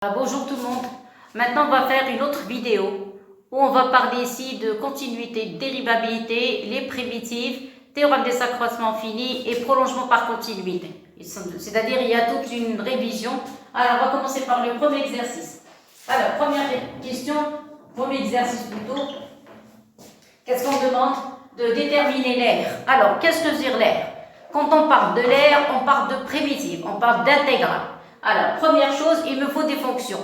Bonjour tout le monde. Maintenant on va faire une autre vidéo où on va parler ici de continuité, dérivabilité, les primitives, théorème des accroissements finis et prolongement par continuité. C'est-à-dire il y a toute une révision. Alors on va commencer par le premier exercice. Alors première question, premier exercice plutôt. Qu'est-ce qu'on demande? De déterminer l'aire. Alors qu'est-ce que dire l'aire? Quand on parle de l'aire, on parle de primitive, on parle d'intégrale. Alors, première chose, il me faut des fonctions.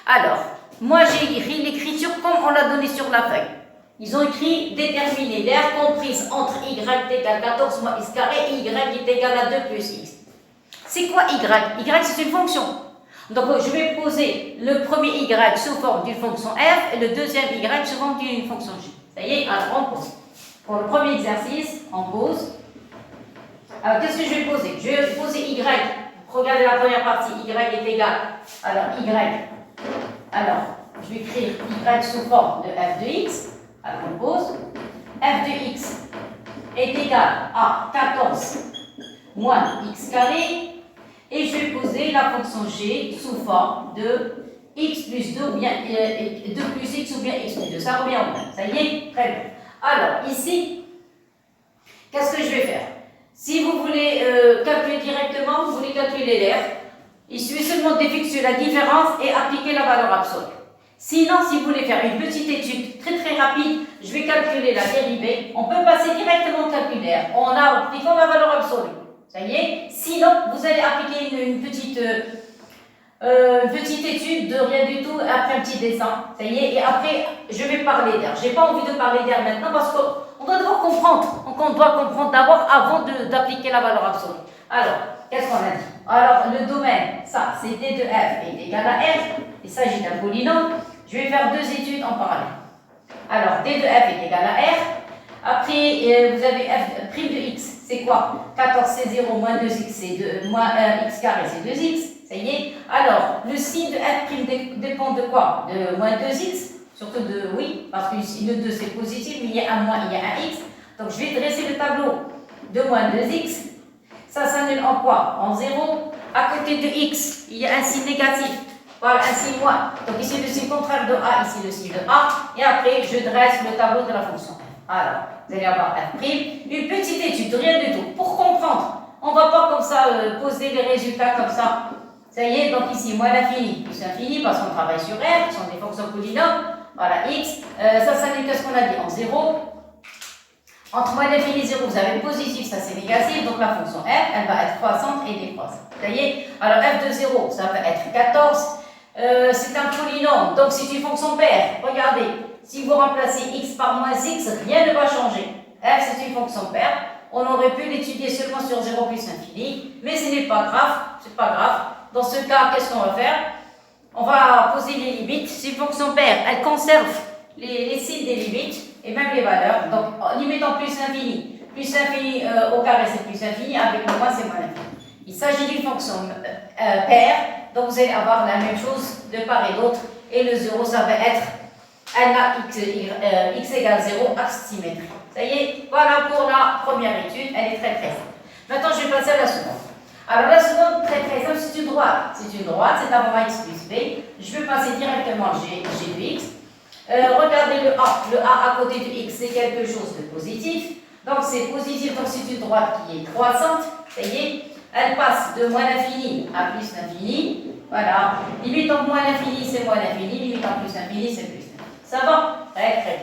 Alors, moi j'ai écrit l'écriture comme on l'a donné sur la feuille. Ils ont écrit déterminer l'aire comprise entre y égale 14 moins x carré et y est égal à 2 plus x. C'est quoi y? Y c'est une fonction. Donc je vais poser le premier y sous forme d'une fonction f et le deuxième y sous forme d'une fonction g. Ça y est, alors on pose. Pour le premier exercice, on pose. Alors qu'est-ce que je vais poser? Je vais poser y. Regardez la première partie, y est égal. Alors, y. Alors, je vais écrire y sous forme de f de x. Alors, on pose. F de x est égal à 14 moins x carré. Et je vais poser la fonction g sous forme de x plus 2 ou bien 2 plus x ou bien x plus 2. Ça revient au même. Ça y est? Très bien. Alors, ici, qu'est-ce que je vais faire? Si vous voulez calculer directement, vous voulez calculer l'aire, il suffit seulement d'effectuer la différence et appliquer la valeur absolue. Sinon, si vous voulez faire une petite étude très rapide, je vais calculer la dérivée. On peut passer directement au calcul d'aire en appliquant la valeur absolue. Ça y est? Sinon, vous allez appliquer une petite étude de rien du tout après un petit dessin. Ça y est? Et après, je vais parler d'air. Je n'ai pas envie de parler d'air maintenant parce qu'on doit d'abord comprendre. Donc, on doit comprendre d'abord avant d'appliquer la valeur absolue. Alors, qu'est-ce qu'on a dit? Alors, le domaine, ça, c'est d de f est égal à r. Il s'agit d'un polynôme. Je vais faire deux études en parallèle. Alors, d de f est égal à r. Après, vous avez f' de x. C'est quoi? 14, c'est 0, moins 2x, c'est 2, moins x carré, c'est 2x. Ça y est? Alors, le signe de f' dépend de quoi? De moins 2x. Surtout de oui, parce que ici, le 2 c'est positif, mais il y a un moins, il y a un x. Donc, je vais dresser le tableau de moins 2x. Ça s'annule en quoi? En 0. À côté de x, il y a un signe négatif. Voilà, un signe moins. Donc, ici, le signe contraire de a, ici, le signe de a. Et après, je dresse le tableau de la fonction f. Alors, vous allez avoir f'. Une petite étude, rien du tout. Pour comprendre, on ne va pas comme ça poser les résultats comme ça. Ça y est, donc ici, moins l'infini plus l'infini, parce qu'on travaille sur r, qui sont des fonctions polynômes. Voilà, x. Ça s'annule, qu'est-ce qu'on a dit? En 0. Entre moins l'infini et 0, vous avez positif, ça c'est négatif. Donc la fonction f, elle va être croissante et décroissante. Ça y est? Alors f de 0, ça va être 14. C'est un polynôme, donc c'est une fonction paire. Regardez, si vous remplacez x par moins x, rien ne va changer. F, c'est une fonction paire. On aurait pu l'étudier seulement sur 0 plus l'infini, mais ce n'est pas grave. C'est pas grave. Dans ce cas, qu'est-ce qu'on va faire? On va poser les limites. C'est une fonction paire, elle conserve les signes des limites et même les valeurs. Donc, limite en plus l'infini. Plus l'infini au carré, c'est plus l'infini. Avec le moins, c'est moins l'infini. Il s'agit d'une fonction paire. Donc, vous allez avoir la même chose de part et d'autre. Et le 0, ça va être x égale 0, axe symétrique. Ça y est, voilà pour la première étude. Elle est très simple. Maintenant, je vais passer à la seconde. Alors, la seconde, très simple, c'est une droite. C'est une droite, c'est avant x plus b. Je vais passer directement g de x. Regardez le a à côté de x, c'est quelque chose de positif. Donc, c'est positif, donc c'est une droite qui est croissante. Ça y est, elle passe de moins l'infini à plus l'infini. Voilà. Limite en moins l'infini, c'est moins l'infini. Limite en plus l'infini, c'est plus l'infini. Ça va? Très bien.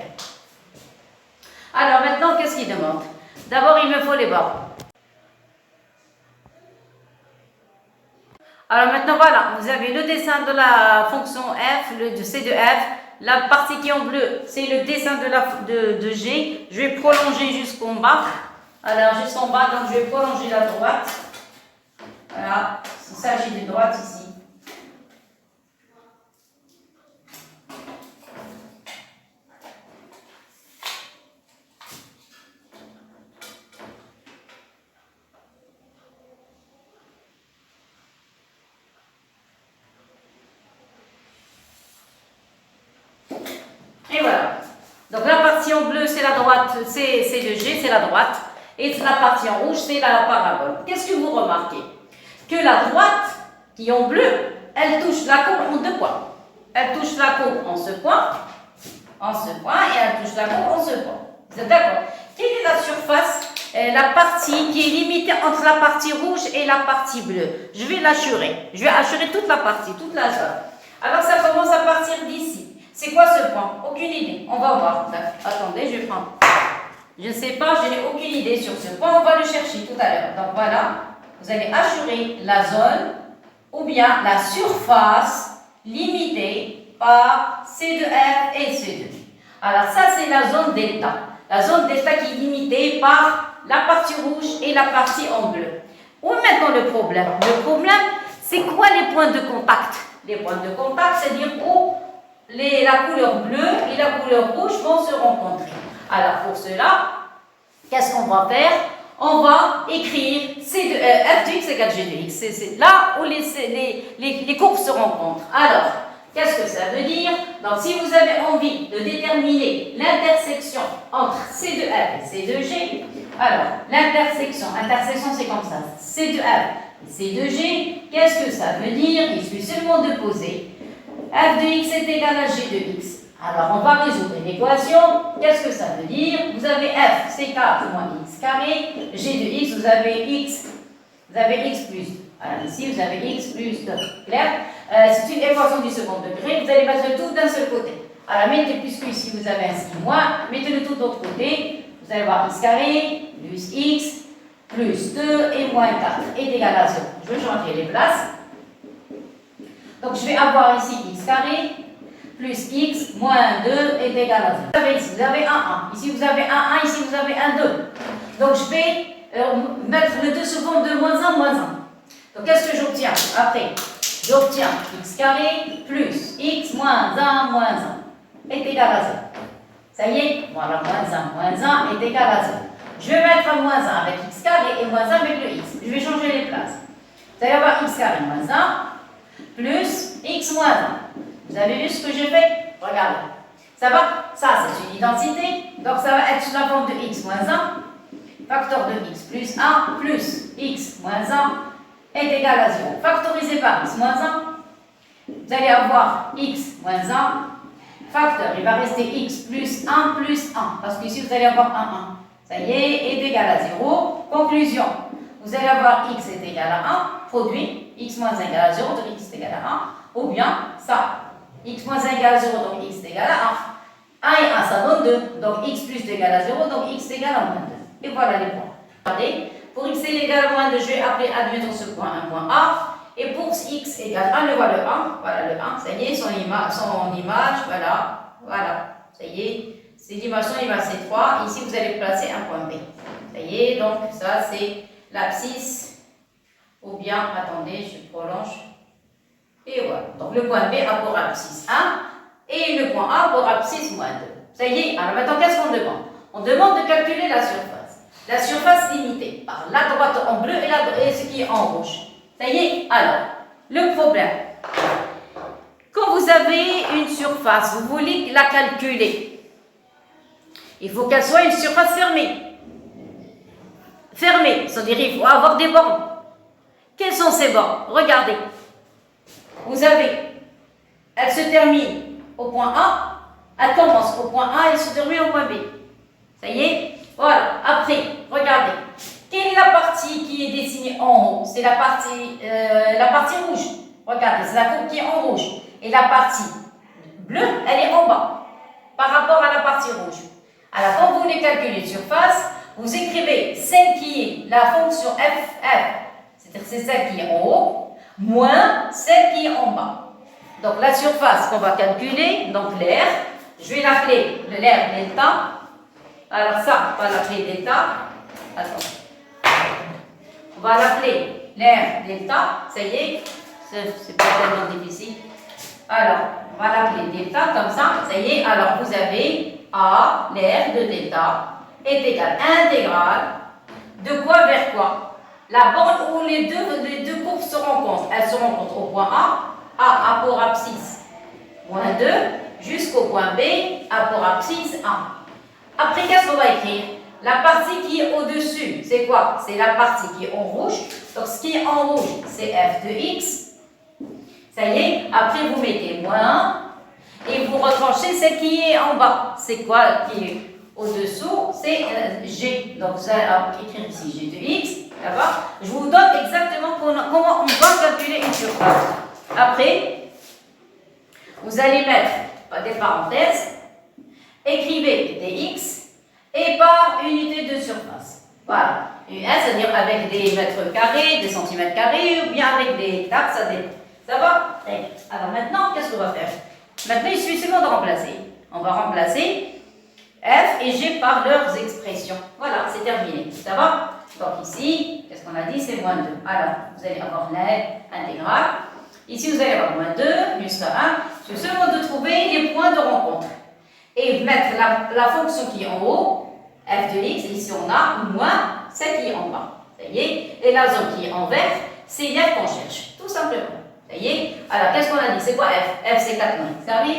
Alors, maintenant, qu'est-ce qu'il demande? D'abord, il me faut les bords. Alors maintenant, voilà, vous avez le dessin de la fonction f, de c de f. La partie qui est en bleu, c'est le dessin de g. Je vais prolonger jusqu'en bas. Alors, jusqu'en bas, donc je vais prolonger la droite. Voilà, il s'agit d'une droite ici. Et voilà. Donc la partie en bleu, c'est la droite, c'est le G, c'est la droite. Et la partie en rouge, c'est la parabole. Qu'est-ce que vous remarquez? Que la droite, qui est en bleu, elle touche la courbe en 2 points. Elle touche la courbe en ce point, et elle touche la courbe en ce point. Vous êtes d'accord? Quelle est la surface, la partie qui est limitée entre la partie rouge et la partie bleue? Je vais l'assurer. Je vais assurer toute la partie, toute la zone. Alors ça commence à partir d'ici. C'est quoi ce point? Aucune idée. On va voir. Attendez, je vais prendre. Je ne sais pas, je n'ai aucune idée sur ce point. On va le chercher tout à l'heure. Donc voilà, vous allez assurer la zone ou bien la surface limitée par C2F et C2. Alors ça, c'est la zone delta. La zone delta qui est limitée par la partie rouge et la partie en bleu. Où est maintenant le problème? Le problème, c'est quoi les points de contact? Les points de contact, c'est-à-dire où la couleur bleue et la couleur rouge vont se rencontrer. Alors pour cela, qu'est-ce qu'on va faire? On va écrire f de x égale g de x. C'est là où les courbes se rencontrent. Alors, qu'est-ce que ça veut dire? Donc, si vous avez envie de déterminer l'intersection entre C de F et C de G, alors, intersection c'est comme ça, C de F et C de G, qu'est-ce que ça veut dire? Il suffit seulement de poser f de x est égal à g de x. Alors, on va résoudre l'équation. Qu'est-ce que ça veut dire? Vous avez f, c'est 4 moins x carré, g de x, vous avez x plus. Alors, ici, vous avez x plus 2. Clair? C'est une équation du second degré. Vous allez mettre le tout d'un seul côté. Alors, mettez puisque ici, vous avez un signe moins, mettez le tout de l'autre côté. Vous allez avoir x carré plus x plus 2 et moins 4 est égal à 0. Je vais changer les places. Donc, je vais avoir ici x carré plus x moins 2 est égal à 0. Vous avez 1, 1. Ici, vous avez 1, 1. Ici, vous avez 1, 2. Donc, je vais mettre le 2 sur forme de moins 1, moins 1. Donc, qu'est-ce que j'obtiens? Après, j'obtiens x carré plus x moins 1 est égal à 0. Ça y est? Voilà, moins 1 est égal à 0. Je vais mettre moins 1 avec x carré et moins 1 avec le x. Je vais changer les places. Vous allez avoir x carré moins 1 plus x moins 1. Vous avez vu ce que je fais? Regardez. Ça va? Ça, c'est une identité. Donc, ça va être sous la forme de x moins 1. Facteur de x plus 1 plus x moins 1 est égal à 0. Factorisé par x moins 1. Vous allez avoir x moins 1. Facteur, il va rester x plus 1 plus 1. Parce qu'ici, vous allez avoir 1, 1. Ça y est égal à 0. Conclusion. Vous allez avoir x est égal à 1. Produit. X moins 1 égale à 0. Donc, x est égal à 1. Ou bien ça. X moins 1 égale à 0, donc x est égal à 1. 1 et 1, ça donne 2. Donc x plus 2 égale à 0, donc x est égal à moins 2. Et voilà les points. Regardez, pour x est égal à moins 2, je vais appeler, admettons ce point un point A. Et pour x égale 1, le voilà le 1. Voilà le 1. Ça y est, son image, voilà. Voilà. Ça y est. C'est l'image, son image, c'est 3. Ici, vous allez placer un point B. Ça y est, donc ça, c'est l'abscisse. Ou bien, attendez, je prolonge. Et voilà. Donc le point B a pour abscisse 1 et le point A pour abscisse moins 2. Ça y est. Alors maintenant, qu'est-ce qu'on demande? On demande de calculer la surface. La surface limitée par la droite en bleu et ce qui est en rouge. Ça y est. Alors, le problème. Quand vous avez une surface, vous voulez la calculer. Il faut qu'elle soit une surface fermée. Fermée, c'est-à-dire il faut avoir des bornes. Quelles sont ces bornes? Regardez. Vous avez, elle se termine au point A, elle commence au point A et se termine au point B. Ça y est? Voilà. Après, regardez. Quelle est la partie qui est dessinée en haut? C'est la partie rouge. Regardez, c'est la courbe qui est en rouge. Et la partie bleue, elle est en bas, par rapport à la partie rouge. Alors, quand vous voulez calculer une surface, vous écrivez celle qui est la fonction f, c'est-à-dire c'est celle qui est en haut, moins celle qui est en bas. Donc la surface qu'on va calculer, donc l'air, je vais l'appeler l'air delta. Alors ça, on va l'appeler delta. Attends. On va l'appeler l'air delta. Ça y est, c'est pas tellement difficile. Alors, on va l'appeler delta comme ça. Ça y est, alors vous avez A, l'air de delta, est égal à intégrale de quoi vers quoi? La borne où les deux courbes se rencontrent. Elles se rencontrent au point A pour abscisse moins 2, jusqu'au point B, A pour abscisse 1. Après, qu'est-ce qu'on va écrire? La partie qui est au-dessus, c'est quoi? C'est la partie qui est en rouge. Donc, ce qui est en rouge, c'est f de x. Ça y est, après vous mettez moins 1 et vous retranchez celle qui est en bas. C'est quoi qui est au-dessous? C'est G. Donc vous allez écrire ici G de X. D'accord? Je vous donne exactement comment on va calculer une surface. Après, vous allez mettre des parenthèses, écrivez dx et par unité de surface. Voilà. C'est-à-dire avec des mètres carrés, des centimètres carrés ou bien avec des hectares, ça dépend. Ça va? Alors maintenant, qu'est-ce qu'on va faire? Maintenant, il suffit seulement de remplacer. On va remplacer f et g par leurs expressions. Voilà, c'est terminé. Ça va? Donc ici, qu'est-ce qu'on a dit? C'est moins 2. Alors, vous allez avoir l'intégrale. Ici, vous allez avoir moins 2 jusqu'à 1. Il suffit seulement de trouver les points de rencontre. Et mettre la fonction qui est en haut, f de x, ici on a moins celle qui est en bas. Ça y est? Et la zone qui est en vert, c'est f qu'on cherche. Tout simplement. Ça y est? Alors, qu'est-ce qu'on a dit? C'est quoi f? F, c'est 4 moins x carré.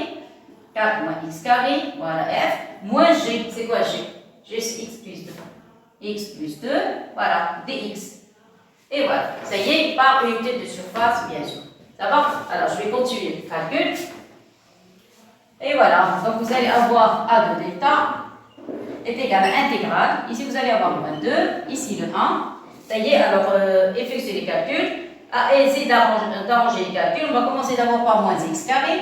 4 moins x carré. Voilà f. Moins g. C'est quoi g? G, c'est x plus 2. X plus 2. Voilà. dx. Et voilà. Ça y est, par unité de surface, bien sûr. Ça va? Alors, je vais continuer le calcul. Et voilà. Donc, vous allez avoir a de delta est égal à intégrale. Ici, vous allez avoir moins 2. Ici, le 1. Ça y est, alors, effectuez les calculs. Essayez d'arranger les calculs. On va commencer d'abord par moins x carré.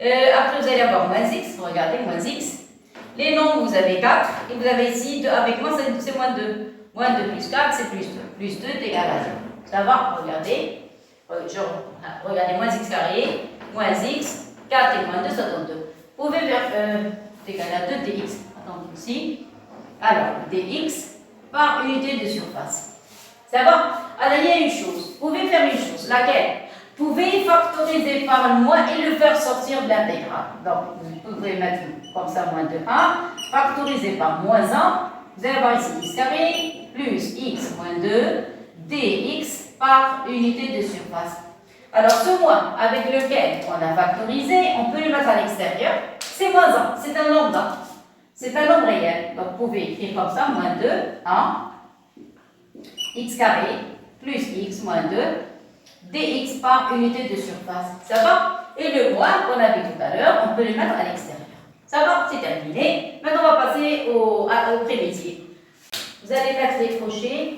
Après, vous allez avoir moins x. Regardez, moins x. Les nombres, vous avez 4. Et vous avez ici 2 avec moins, c'est moins 2. Moins 2 plus 4, c'est plus 2. Plus 2 est égal à 0. Ça va? Regardez. Regardez, moins x carré, moins x. 4 et moins 2, ça donne 2. Vous pouvez faire égal à 2 dx. Attendez ici. Alors, dx par unité de surface. Ça va? Alors, il y a une chose. Vous pouvez faire une chose. Laquelle? Vous pouvez factoriser par le moins et le faire sortir de l'intégrale. Donc, vous pouvez mettre comme ça moins de 1. Factoriser par moins 1. Vous allez avoir ici x carré plus x moins 2 dx par unité de surface. Alors, ce moins avec lequel on a factorisé, on peut le mettre à l'extérieur. C'est moins 1. C'est un lambda. C'est un nombre réel. Donc, vous pouvez écrire comme ça, moins 2, 1, x carré plus x moins 2, dx par unité de surface. Ça va? Et le moins qu'on avait tout à l'heure, on peut le mettre à l'extérieur. Ça va? C'est terminé. Maintenant, on va passer au prémétier. Vous allez mettre les crochets.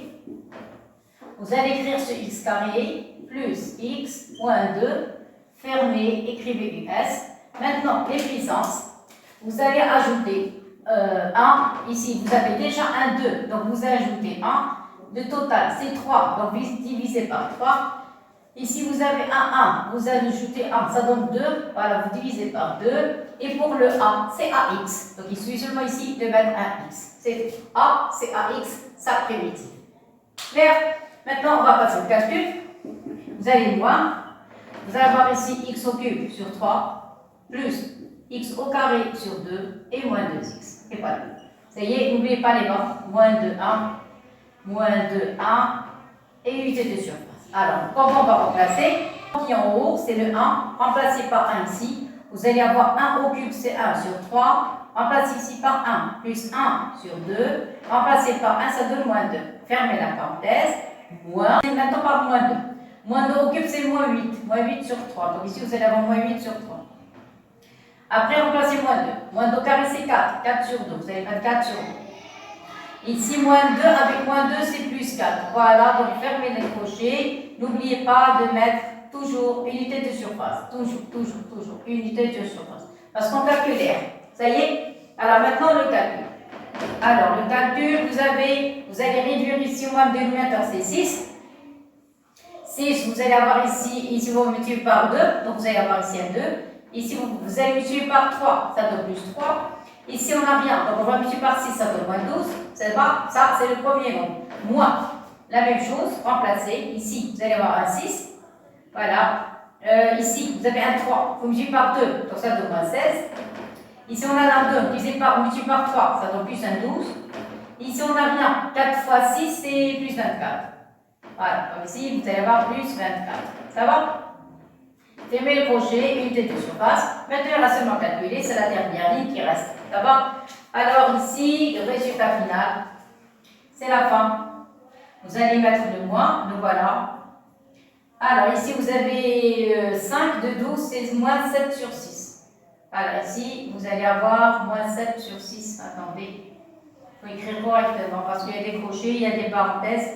Vous allez écrire ce x carré plus x moins 2, fermez, écrivez us. Maintenant, les puissances. Vous allez ajouter 1. Ici, vous avez déjà un 2, donc vous allez ajouter 1. Le total, c'est 3, donc divisé par 3. Ici, vous avez un 1, vous allez ajouter 1, ça donne 2. Voilà, vous divisez par 2. Et pour le A, c'est AX. Donc, il suffit seulement ici de mettre un X. C'est A, c'est AX, ça primitive. Clair? Maintenant, on va passer au calcul. Vous allez voir, vous allez avoir ici x au cube sur 3, plus x au carré sur 2 et moins 2x. Et voilà. Ça y est, n'oubliez pas les bords. Moins 2, 1, moins 2, 1 et unité de surface. Alors, comment on va remplacer? Qui en haut, c'est le 1, remplacé par 1 ici. Vous allez avoir 1 au cube, c'est 1 sur 3. Remplacé ici par 1, plus 1 sur 2. Remplacé par 1, ça donne moins 2. Fermez la parenthèse. Moins. Et maintenant par moins 2. Moins 2 au cube, c'est moins 8. Moins 8 sur 3. Donc ici, vous allez avoir moins 8 sur 3. Après, remplacez moins 2. Moins 2 au carré, c'est 4. 4 sur 2. Vous allez mettre 4 sur 2. Ici, moins 2 avec moins 2, c'est plus 4. Voilà, donc fermez les crochets. N'oubliez pas de mettre toujours unité de surface. Toujours. Unité de surface. Parce qu'on calcule R. Ça y est? Alors maintenant, le calcul. Alors, le calcul, vous allez réduire ici, moins le dénominateur, c'est 6. 6, vous allez avoir ici vous multipliez par 2, donc vous allez avoir ici un 2. Ici, vous allez multiplier par 3, ça donne plus 3. Ici, on n'a rien, donc on va multiplier par 6, ça donne moins 12. Ça, c'est le premier nombre. Moins, la même chose, remplacer. Ici, vous allez avoir un 6. Voilà. Ici, vous avez un 3, vous multipliez par 2, donc ça donne moins 16. Ici, on a un 2, multiplié par 3, ça donne plus un 12. Ici, on n'a rien. 4 fois 6, c'est plus 24. Voilà, donc ici, vous allez avoir plus 24. Ça va? Fermez le crochet, unité de surface. Maintenant, il reste seulement calculer, c'est la dernière ligne qui reste. Ça va? Alors ici, le résultat final, c'est la fin. Vous allez mettre le moins, le voilà. Alors, ici, vous avez 5 de 12, c'est moins 7 sur 6. Alors, ici, vous allez avoir moins 7 sur 6. Attendez, il faut écrire correctement parce qu'il y a des crochets, il y a des parenthèses.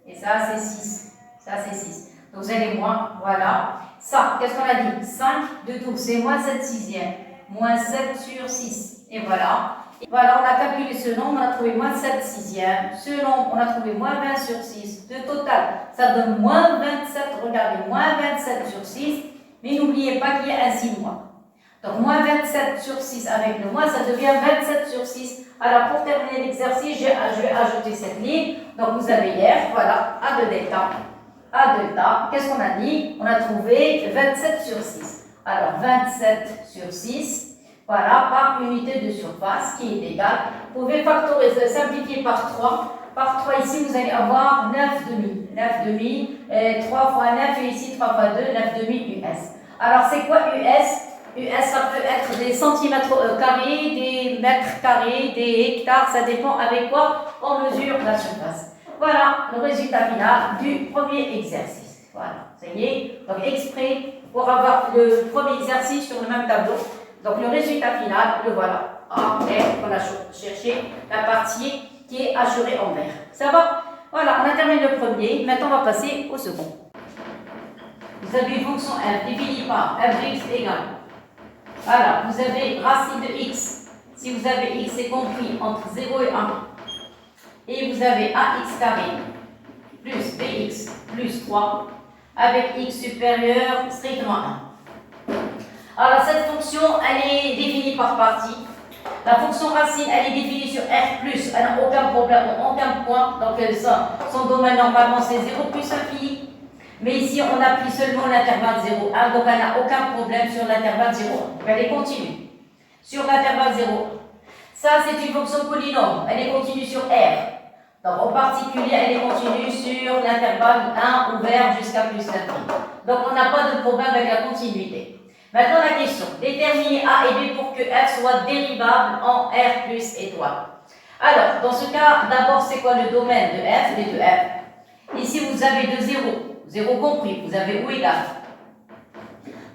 Et ça, c'est 6. Ça, c'est 6. Donc, vous allez moins, voilà. Ça, qu'est-ce qu'on a dit? 5 de 12, c'est moins 7 sixièmes. Moins 7 sur 6. Et voilà. Et voilà, on a calculé ce nombre, on a trouvé moins 7 sixièmes. Ce nombre, on a trouvé moins 20 sur 6. De total, ça donne moins 27. Regardez, moins 27 sur 6. Mais n'oubliez pas qu'il y a un 6 mois. Donc, moins 27 sur 6 avec le moins, ça devient 27 sur 6. Alors, pour terminer l'exercice, je vais ajouter cette ligne. Donc, vous avez hier, voilà, A de delta. A delta, qu'est-ce qu'on a dit? On a trouvé 27 sur 6. Alors, 27 sur 6. Voilà, par unité de surface qui est égale. Vous pouvez factoriser, simplifier par 3. Par 3, ici, vous allez avoir 9 demi. 9 demi, 3 fois 9, et ici 3 fois 2, 9 demi US. Alors, c'est quoi US? US, ça peut être des centimètres carrés, des mètres carrés, des hectares, ça dépend avec quoi on mesure la surface. Voilà le résultat final du premier exercice. Voilà, ça y est. Donc, exprès pour avoir le premier exercice sur le même tableau. Donc, le résultat final, le voilà. Après, on a cherché la partie qui est assurée en vert. Ça va? Voilà, on a terminé le premier. Maintenant, on va passer au second. Vous avez une fonction f divisée par f de x égale. Alors, vous avez racine de x. Si vous avez x, c'est compris entre 0 et 1. Et vous avez ax carré plus bx plus 3 avec x supérieur strictement 1. Alors, cette fonction, elle est définie par partie. La fonction racine, elle est définie sur R+, elle n'a aucun problème, aucun point. Donc, son domaine, normalement, c'est 0 plus infini. Mais ici, on a pris seulement l'intervalle 0,1, donc elle n'a aucun problème sur l'intervalle 0,1. Donc, elle est continue. Sur l'intervalle 0,1. Ça, c'est une fonction polynôme. Elle est continue sur R. Donc, en particulier, elle est continue sur l'intervalle 1 ouvert jusqu'à plus l'infini. Donc, on n'a pas de problème avec la continuité. Maintenant, la question. Déterminer A et B pour que F soit dérivable en R plus étoile. Alors, dans ce cas, d'abord, c'est quoi le domaine de F et de F? Ici, vous avez de 0. 0 compris, vous avez ou égal.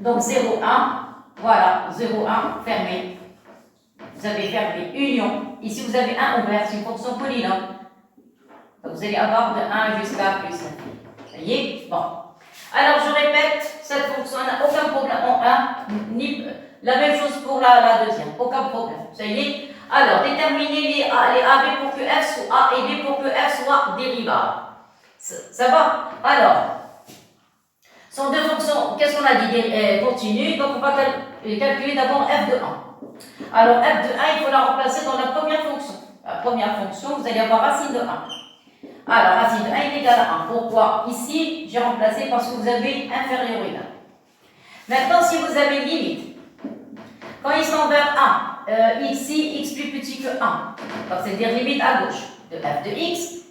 Donc 0, 1, voilà, 0, 1, fermé. Vous avez fermé, union. Ici, vous avez 1 ouvert, c'est une fonction polynôme. Donc vous allez avoir de 1 jusqu'à plus 1. Ça y est? Bon. Alors, je répète, cette fonction n'a aucun problème en 1, ni la même chose pour la deuxième. Aucun problème. Ça y est? Alors, déterminer les AB pour que F soit A et B pour que F soit dérivable. Ça va? Alors, sont deux fonctions, qu'est-ce qu'on a dit? Continues, donc on va calculer d'abord f de 1. Alors f de 1, il faut la remplacer dans la première fonction. La première fonction, vous allez avoir racine de 1. Alors, racine de 1 est égale à 1. Pourquoi? Ici, j'ai remplacé parce que vous avez inférieur ou égal. Maintenant, si vous avez limite, quand ils sont vers 1, ici, x plus petit que 1, donc c'est-à-dire limite à gauche de f de x,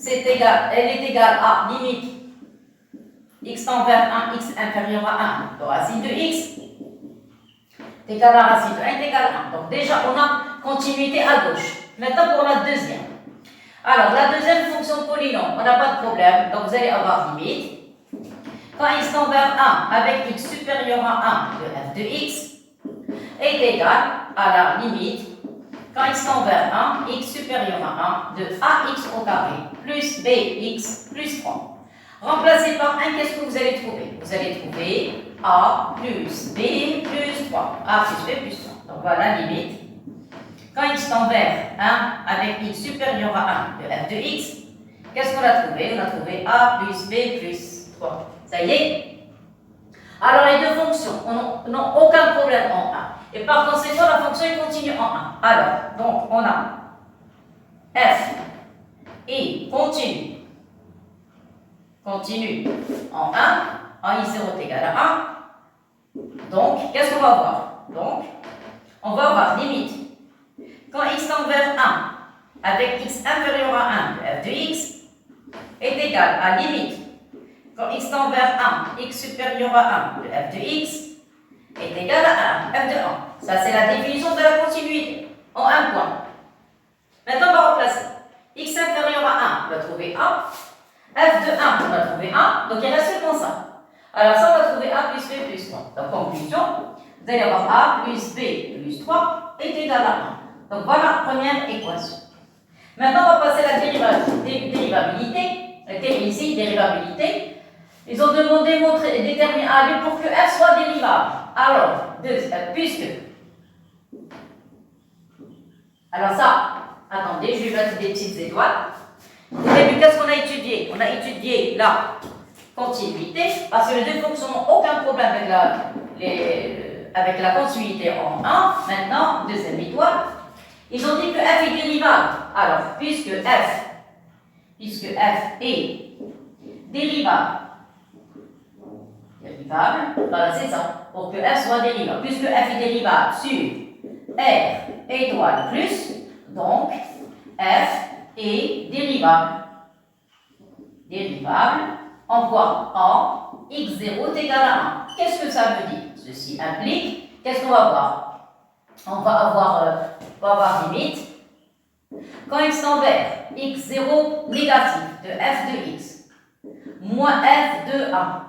elle est égale à limite x tend vers 1, x inférieur à 1, donc racine de x est égale à racine de 1 est égale à 1. Donc déjà, on a continuité à gauche. Maintenant, pour la deuxième. Alors, la deuxième fonction polynôme, on n'a pas de problème. Donc, vous allez avoir limite. Quand x tend vers 1 avec x supérieur à 1 de f de x est égal à la limite. Quand x tend vers 1, x supérieur à 1 de ax au carré plus bx plus 3. Remplacé par 1, qu'est-ce que vous allez trouver? Vous allez trouver a plus b plus 3. A plus b plus 3. Donc voilà la limite. Quand x tend vers 1 avec x supérieur à 1 de f de x, qu'est-ce qu'on a trouvé? On a trouvé a plus b plus 3. Ça y est? Alors les deux fonctions n'ont aucun problème en 1. Et par conséquent, la fonction est continue en 1. Alors, donc on a f et continue en 1, en i0 est égal à 1. Donc, qu'est-ce qu'on va voir? Donc, on va avoir limite. Quand x tend vers 1 avec x inférieur à 1 de f de x est égal à limite. Quand x tend vers 1, x supérieur à 1 de f de x est égal à 1, f de 1. Ça, c'est la définition de la continuité en un point. Maintenant, on va remplacer. X inférieur à 1, on va trouver A. f de 1, on va trouver 1, donc il reste seulement ça. Alors ça, on va trouver a plus b plus 3. Donc conclusion, vous allez avoir a plus b plus 3 est égal à 1. Donc voilà, première équation. Maintenant, on va passer à la dérivabilité. Ici, dérivabilité. Ils ont demandé de déterminer a et b pour que f soit dérivable. Alors, puisque... Alors ça, attendez, je vais mettre des petites étoiles. Vous avez vu qu'est-ce qu'on a étudié? On a étudié la continuité, parce que les deux fonctions n'ont aucun problème avec la continuité en 1. Maintenant, deuxième étoile, ils ont dit que f est dérivable. Alors, puisque f est dérivable, voilà, c'est ça, pour que f soit dérivable. Puisque f est dérivable sur r étoile plus, donc f est dérivable. Dérivable en quoi? En x0 est égal à 1. Qu'est-ce que ça veut dire? Ceci implique, qu'est-ce qu'on va voir? On va avoir limite. Quand x tend vers x0 négatif de f de x moins f de 1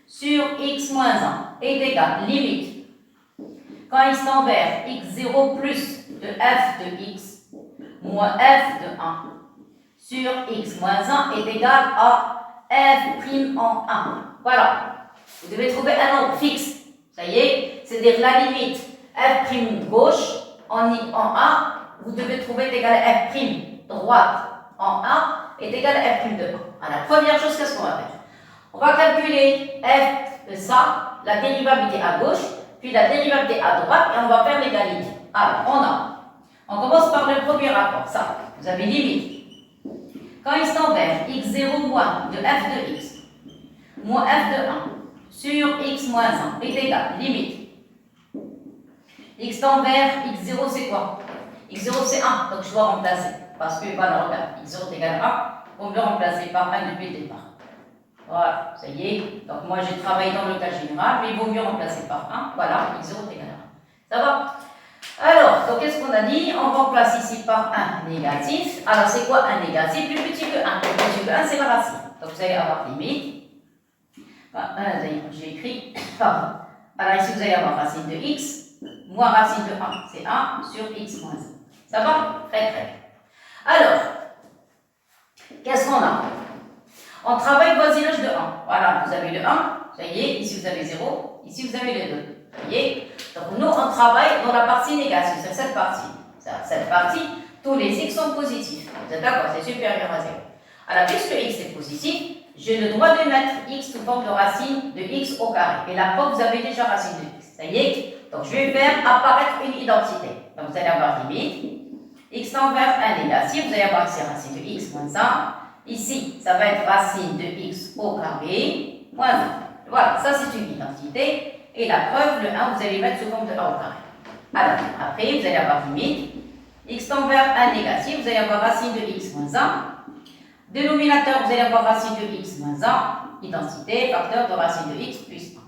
sur x moins 1 est égal, limite. Quand x tend vers x0 plus de f de x moins f de 1 sur x moins 1 est égal à f' en 1. Voilà. Vous devez trouver un nombre fixe. Ça y est, c'est-à-dire la limite f' de gauche en 1, vous devez trouver est égal à f' droite en 1 est égal à f' de 1. Alors, première chose, qu'est-ce qu'on va faire? On va calculer f de ça, la dérivabilité à gauche, puis la dérivabilité à droite, et on va faire l'égalité. Alors, on commence par le premier rapport, ça. Vous avez limite. Quand x tend vers x0 moins de f de x moins f de 1 sur x moins 1 est égal, limite. X tend vers x0, c'est quoi? X0, c'est 1, donc je dois remplacer. Parce que, voilà, regarde, x0 est égal à 1, on veut remplacer par 1 depuis le départ. Voilà, ça y est. Donc moi, j'ai travaillé dans le cas général, mais il vaut mieux remplacer par 1. Voilà, x0 est égal à 1. Ça va? Alors, donc qu'est-ce qu'on a dit? On remplace ici par un négatif. Alors, c'est quoi un négatif? Plus petit que 1. Plus petit que 1, c'est la racine. Donc, vous allez avoir limite. J'ai écrit. Pardon. Alors, ici, vous allez avoir racine de x. Moins racine de 1, c'est 1 sur x moins 1. Ça va? Très, très bien. Alors, qu'est-ce qu'on a? On travaille voisinage de 1. Voilà, vous avez le 1. Ça y est, ici, vous avez 0. Ici, vous avez le 2. Vous voyez? Donc nous, on travaille dans la partie négative, c'est cette partie. Cette partie, tous les x sont positifs. Vous êtes d'accord? C'est supérieur à 0. Alors, puisque x est positif, j'ai le droit de mettre x sous forme de racine de x au carré. Et la preuve, vous avez déjà racine de x. Ça y est? Donc, je vais faire apparaître une identité. Donc, vous allez avoir limite. X tend vers 1 négatif, vous allez avoir ici racine de x moins 1. Ici, ça va être racine de x au carré moins 1. Voilà, ça c'est une identité. Et la preuve, le 1, vous allez mettre sous forme de 1 au carré. Alors, après, vous allez avoir limite. X tend vers 1 négatif, vous allez avoir racine de x moins 1. Dénominateur, vous allez avoir racine de x moins 1. Identité, facteur de racine de x plus 1.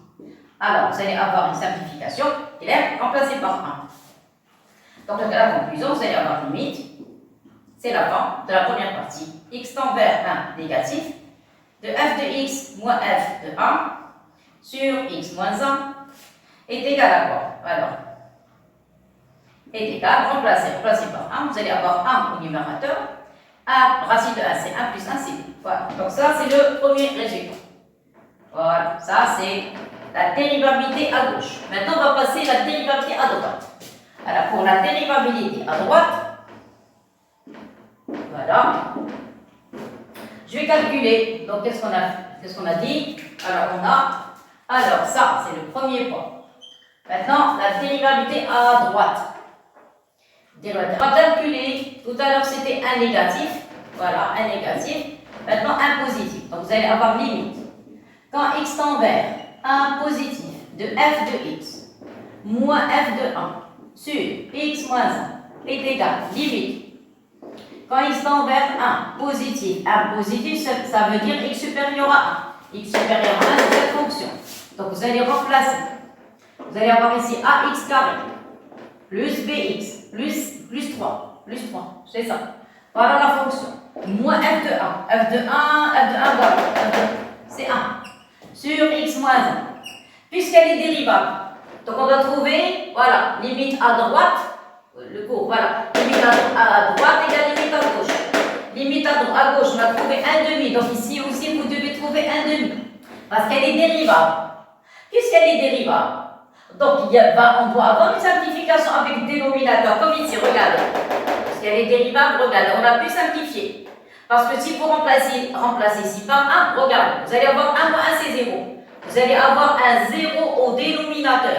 Alors, vous allez avoir une simplification qui est remplacée par 1. Donc, la conclusion, vous allez avoir limite. C'est la fin de la première partie. X tend vers 1 négatif de f de x moins f de 1 sur x moins 1 est égal à quoi? Alors, est égal, remplacé par 1, vous allez avoir 1 au numérateur, 1, racine de 1, c'est 1 plus 1, c'est 2. Voilà, donc ça c'est le premier résultat. Voilà, ça c'est la dérivabilité à gauche. Maintenant, on va passer à la dérivabilité à droite. Alors, pour la dérivabilité à droite, voilà, je vais calculer. Donc, qu'est-ce qu'on a dit? Alors, ça, c'est le premier point. Maintenant, la dérivabilité à droite. On va calculer. Tout à l'heure, c'était un négatif. Voilà, un négatif. Maintenant, un positif. Donc, vous allez avoir limite. Quand x tend vers un positif de f de x moins f de 1 sur x moins 1 est égal, limite. Quand x tend vers 1 positif, ça veut dire x supérieur à 1. X supérieur à 1, c'est cette fonction. Donc, vous allez remplacer. Vous allez avoir ici ax carré plus bx plus 3. C'est ça. Voilà la fonction. Moins f de 1. F de 1 voilà. C'est 1. Sur x moins 1. Puisqu'elle est dérivable. Donc on doit trouver, voilà, limite à droite, le cours, voilà. Limite à droite égale limite à gauche. Limite à gauche, on a trouvé 1,5. Donc ici aussi, vous devez trouver 1,5. Parce qu'elle est dérivable. Puisqu'elle est dérivable, donc on doit avoir une simplification avec le dénominateur, comme ici, regardez. Parce qu'elle est dérivable, regardez, on a pu simplifier. Parce que si vous remplacez ici par 1, regardez, vous allez avoir 1 moins 1, c'est 0. Vous allez avoir un 0 au dénominateur.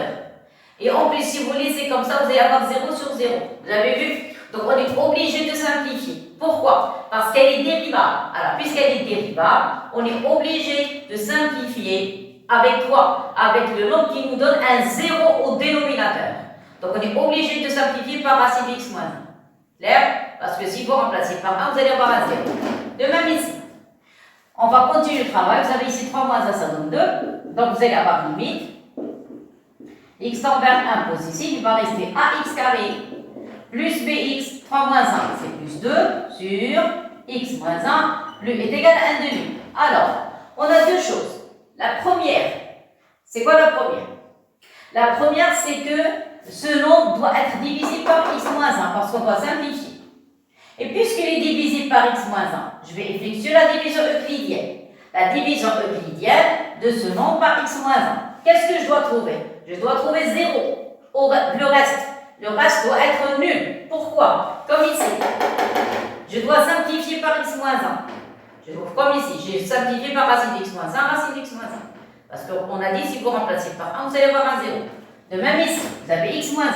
Et en plus, si vous laissez comme ça, vous allez avoir 0 sur 0. Vous avez vu? Donc on est obligé de simplifier. Pourquoi? Parce qu'elle est dérivable. Alors, puisqu'elle est dérivable, on est obligé de simplifier avec quoi? Avec le nombre qui nous donne un 0 au dénominateur. Donc on est obligé de simplifier par racine de x moins 1. Clair? Parce que si vous remplacez par 1, vous allez avoir un 0. De même ici. On va continuer le travail. Vous avez ici 3 moins 1, ça donne 2. Donc vous allez avoir limite. X tend vers 1 pose ici. Il va rester ax carré plus bx. 3 moins 1, c'est plus 2 sur x moins 1 est égal à 1,5. Alors, on a deux choses. La première, c'est quoi la première? La première, c'est que ce nombre doit être divisible par x moins 1 parce qu'on doit simplifier. Et puisqu'il est divisible par x moins 1, je vais effectuer la division euclidienne. La division euclidienne de ce nombre par x moins 1. Qu'est-ce que je dois trouver? Je dois trouver 0. Le reste doit être nul. Pourquoi? Comme ici. Je dois simplifier par x moins 1. Comme ici, j'ai simplifié par racine de x moins 1, racine de x moins 1. Parce qu'on a dit, si vous remplacez par 1, vous allez avoir un 0. De même ici, vous avez x moins 1.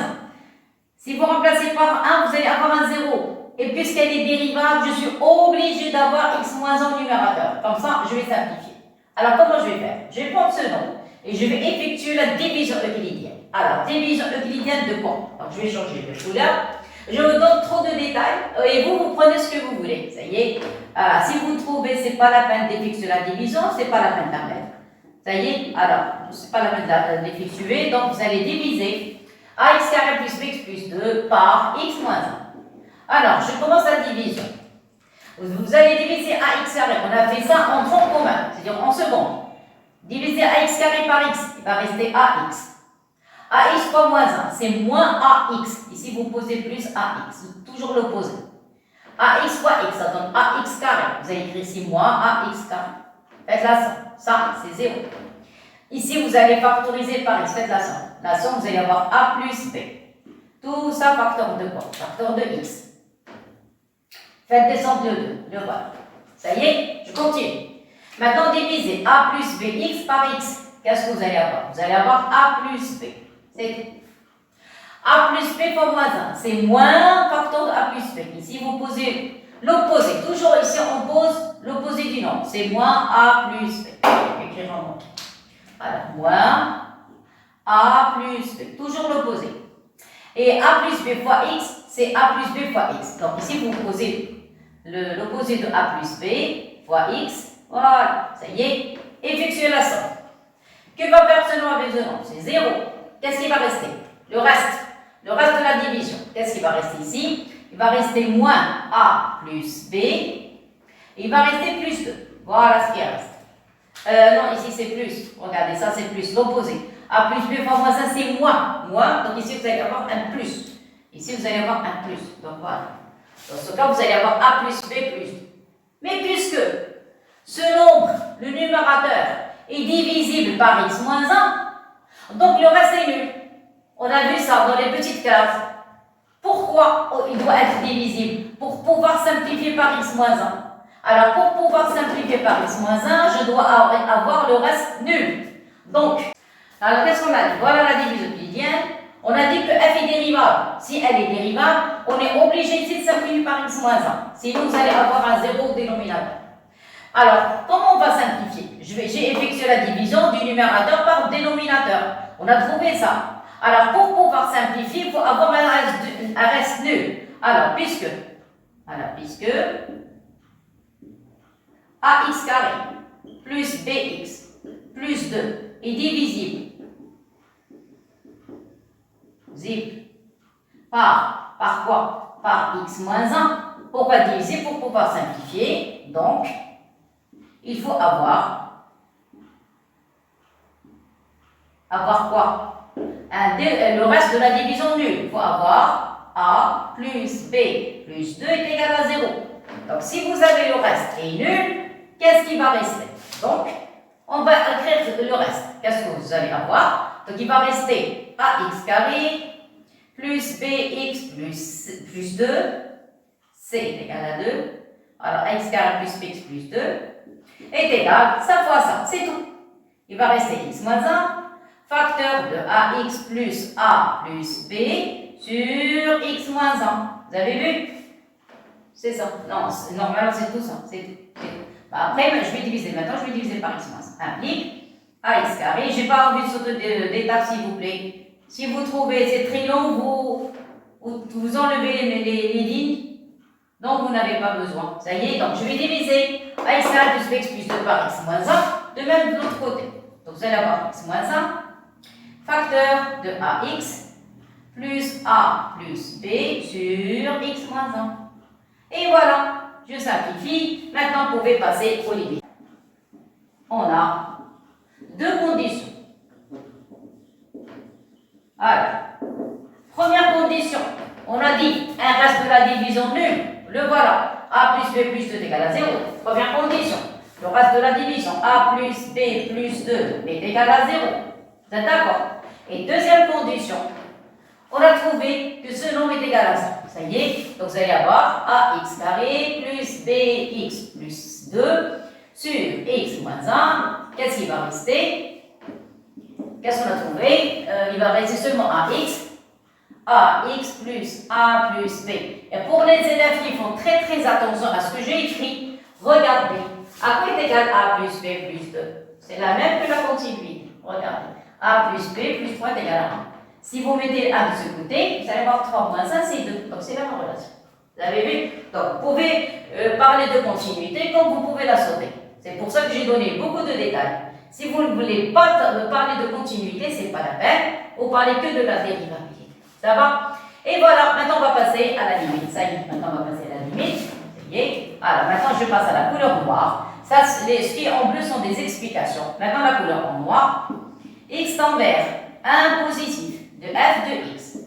Si vous remplacez par 1, vous allez avoir un 0. Et puisqu'elle est dérivable, je suis obligé d'avoir x moins 1 au numérateur. Comme ça, je vais simplifier. Alors, comment je vais faire? Je vais prendre ce nombre et je vais effectuer la division euclidienne. Alors, division euclidienne de quoi? Donc, je vais changer de couleur. Je vous donne trop de détails et vous prenez ce que vous voulez. Ça y est. Si vous trouvez, c'est pas la peine d'effectuer la division, c'est pas la peine d'en mettre. Ça y est. Alors, c'est pas la peine d'effectuer. Donc, vous allez diviser ax carré plus bx plus 2 par x moins 1. Alors, je commence la division. Vous allez diviser ax carré. On a fait ça en tronc commun, c'est-à-dire en seconde. Diviser ax carré par x, il va rester ax. ax fois moins 1, c'est moins ax. Ici, vous posez plus ax, toujours l'opposé. ax fois x, ça donne ax carré. Vous allez écrire ici moins ax carré. Faites la somme. Ça, c'est 0. Ici, vous allez factoriser par x. Faites la somme. La somme, vous allez avoir a plus b. Tout ça, facteur de quoi? Facteur de x. Faites descendre le 2. Le voilà. Ça y est, je continue. Maintenant, divisez a plus bx par x. Qu'est-ce que vous allez avoir? Vous allez avoir a plus b. C'est tout. A plus b fois moins 1. C'est moins facteur de a plus b. Ici, vous posez l'opposé. Toujours ici, on pose l'opposé du nombre. C'est moins a plus b. Je vais écrire en montre. Voilà. Moins a plus b. Toujours l'opposé. Et a plus b fois x, c'est a plus b fois x. Donc ici, vous posez l'opposé de a plus b fois x. Voilà. Ça y est. Effectuez la somme. Que va faire ce nombre avec ce nombre? C'est 0. Qu'est-ce qui va rester? Le reste de la division. Qu'est-ce qui va rester ici? Il va rester moins a plus b. Il va rester plus 2. Voilà ce qui reste. Non, ici c'est plus. Regardez, ça c'est plus. L'opposé. A plus b fois moins 1, c'est moins. Moins. Donc ici, vous allez avoir un plus. Ici, vous allez avoir un plus. Donc voilà. Dans ce cas, vous allez avoir a plus b plus 2. Mais puisque ce nombre, le numérateur, est divisible par x moins 1, donc le reste est nul. On a vu ça dans les petites cases. Pourquoi il doit être divisible? Pour pouvoir simplifier par x moins 1. Alors, pour pouvoir simplifier par x moins 1, je dois avoir le reste nul. Donc, alors qu'est-ce qu'on a dit? Voilà la division euclidienne. On a dit que f est dérivable. Si elle est dérivable, on est obligé ici de simplifier par x moins 1. Sinon, vous allez avoir un 0 au dénominateur. Alors, comment on va simplifier? J'ai effectué la division du numérateur par le dénominateur. On a trouvé ça. Alors, pour pouvoir simplifier, il faut avoir un reste nul. Alors, puisque ax carré plus bx plus 2 est divisible par quoi? Par x moins 1. Pourquoi diviser? Pour pouvoir simplifier. Donc, il faut avoir quoi? Le reste de la division nulle. Il faut avoir A plus B plus 2 est égal à 0. Donc, si vous avez le reste et nul, qu'est-ce qui va rester? Donc, on va écrire le reste. Qu'est-ce que vous allez avoir? Donc, il va rester AX carré plus BX plus 2, C est égal à 2. Alors, AX carré plus BX plus 2 est égal, ça fois ça, c'est tout. Il va rester X moins 1, facteur de AX plus A plus B sur X moins 1. Vous avez vu? C'est ça. Non, normalement, c'est tout ça. C'est tout. Bah, après, je vais diviser. Maintenant, je vais diviser par X moins 1. Implique AX carré. Je n'ai pas envie de sauter d'étape, s'il vous plaît. Si vous trouvez, c'est très long, vous enlevez les lignes, donc vous n'avez pas besoin. Ça y est, donc je vais diviser AX carré plus BX plus 2 par X moins 1, de même de l'autre côté. Donc vous allez avoir X moins 1, facteur de AX plus A plus B sur X moins 1. Et voilà, je simplifie. Maintenant, vous pouvez passer aux limites. On a deux conditions. Alors, première condition, on a dit un reste de la division nulle. Le voilà. A plus B plus 2 est égal à 0. Première condition. Le reste de la division, A plus B plus 2 est égal à 0. Vous êtes d'accord? Et deuxième condition, on a trouvé que ce nombre est égal à 100. Ça y est, donc vous allez avoir AX carré plus BX plus 2 sur X moins 1. Qu'est-ce qui va rester? Qu'est-ce qu'on a trouvé? Il va rester seulement AX plus A plus B. Et pour les élèves qui font très attention à ce que j'ai écrit, regardez. À quoi est égal A plus B plus 2? C'est la même que la continuité. Regardez. A plus B plus 3 est égal à 1. Si vous mettez 1 de ce côté, vous allez avoir 3 moins 1, c'est 2. Donc c'est la même relation. Vous avez vu? Donc vous pouvez parler de continuité comme vous pouvez la sauter. C'est pour ça que j'ai donné beaucoup de détails. Si vous ne voulez pas parler de continuité, ce n'est pas la peine. Vous parlez que de la dérivabilité. Ça va? Et voilà, maintenant on va passer à la limite. Ça y est, maintenant on va passer à la limite. Ça y est. Alors maintenant je passe à la couleur noire. Ça, ce qui est en bleu sont des explications. Maintenant la couleur en noir. X tend vers 1 positif de f de x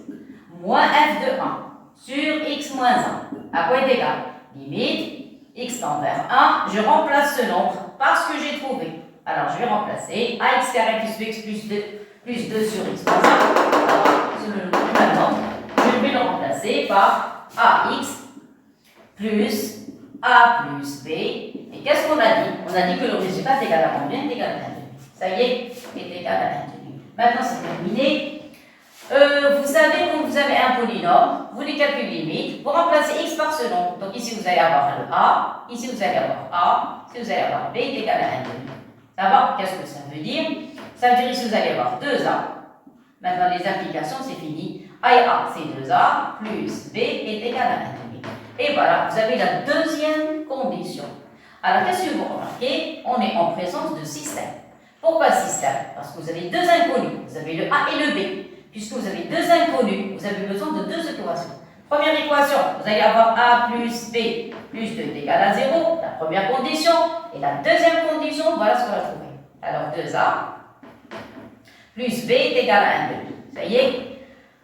moins f de 1 sur x moins 1. À quoi est égal? Limite, x tend vers 1. Je remplace ce nombre par ce que j'ai trouvé. Alors, je vais remplacer ax carré plus bx plus 2 sur x moins 1. Maintenant, je vais le remplacer par ax plus a plus b. Et qu'est-ce qu'on a dit? On a dit que le résultat est égal à combien? Est égal à 1,5. Ça y est égal à 1,5. Maintenant, c'est terminé. Vous savez, quand vous avez un polynôme, vous les calculez limite, vous remplacez x par ce nombre. Donc ici, vous allez avoir le a, ici, vous allez avoir a, ici, vous allez avoir b est égal à 1,5. Ça va? Qu'est-ce que ça veut dire? Ça veut dire ici, vous allez avoir 2a. Maintenant, les applications, c'est fini. A et a, c'est 2a, plus b est égal à 1,5. Et voilà, vous avez la deuxième condition. Alors, qu'est-ce que vous remarquez? On est en présence de système. Pourquoi système? Parce que vous avez deux inconnus. Vous avez le a et le b. Puisque vous avez deux inconnus, vous avez besoin de deux équations. Première équation, vous allez avoir a plus b plus 2 est égal à 0, la première condition. Et la deuxième condition, voilà ce qu'on va trouver. Alors 2a plus b est égal à 1,5. Ça y est.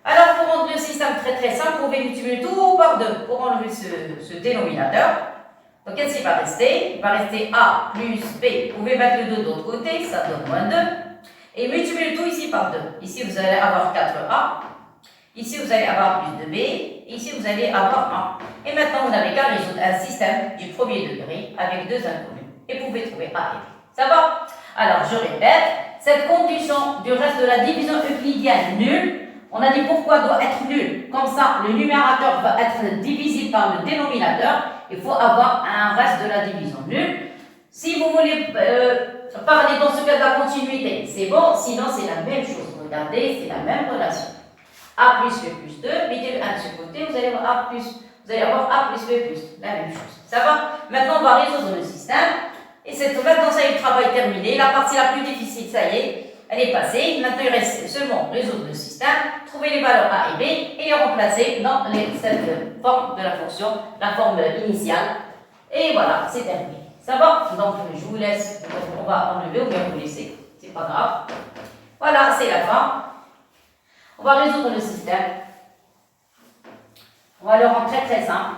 Alors pour rendre le système très simple, vous pouvez multiplier tout par 2 pour enlever ce dénominateur. Donc qu'est-ce qui va rester? Il va rester a plus b. Vous pouvez mettre le 2 de l'autre côté, ça donne moins 2. Et multipliez tout ici par 2. Ici, vous allez avoir 4a. Ici, vous allez avoir plus de b. Ici, vous allez avoir 1. Et maintenant, vous n'avez qu'à résoudre un système du premier degré avec deux inconnus. Et vous pouvez trouver a et b. Ça va? Alors, je répète, cette condition du reste de la division euclidienne nulle, on a dit pourquoi doit être nulle. Comme ça, le numérateur va être divisible par le dénominateur. Il faut avoir un reste de la division nulle. Si vous voulez parler dans ce cas de la continuité, c'est bon, sinon c'est la même chose. Regardez, c'est la même relation. A plus B plus 2, mettez le 1 de ce côté, vous allez avoir A plus B plus 2, la même chose. Ça va? Maintenant, on va résoudre le système. Et maintenant, ça y est, le travail est terminé. La partie la plus difficile, ça y est, elle est passée. Maintenant, il reste seulement résoudre le système, trouver les valeurs A et B et les remplacer dans cette forme de la fonction, la forme initiale. Et voilà, c'est terminé. Ça va? Donc, je vous laisse, on va enlever ou bien vous laisser, c'est pas grave. Voilà, c'est la fin. On va résoudre le système. On va le rendre très très simple.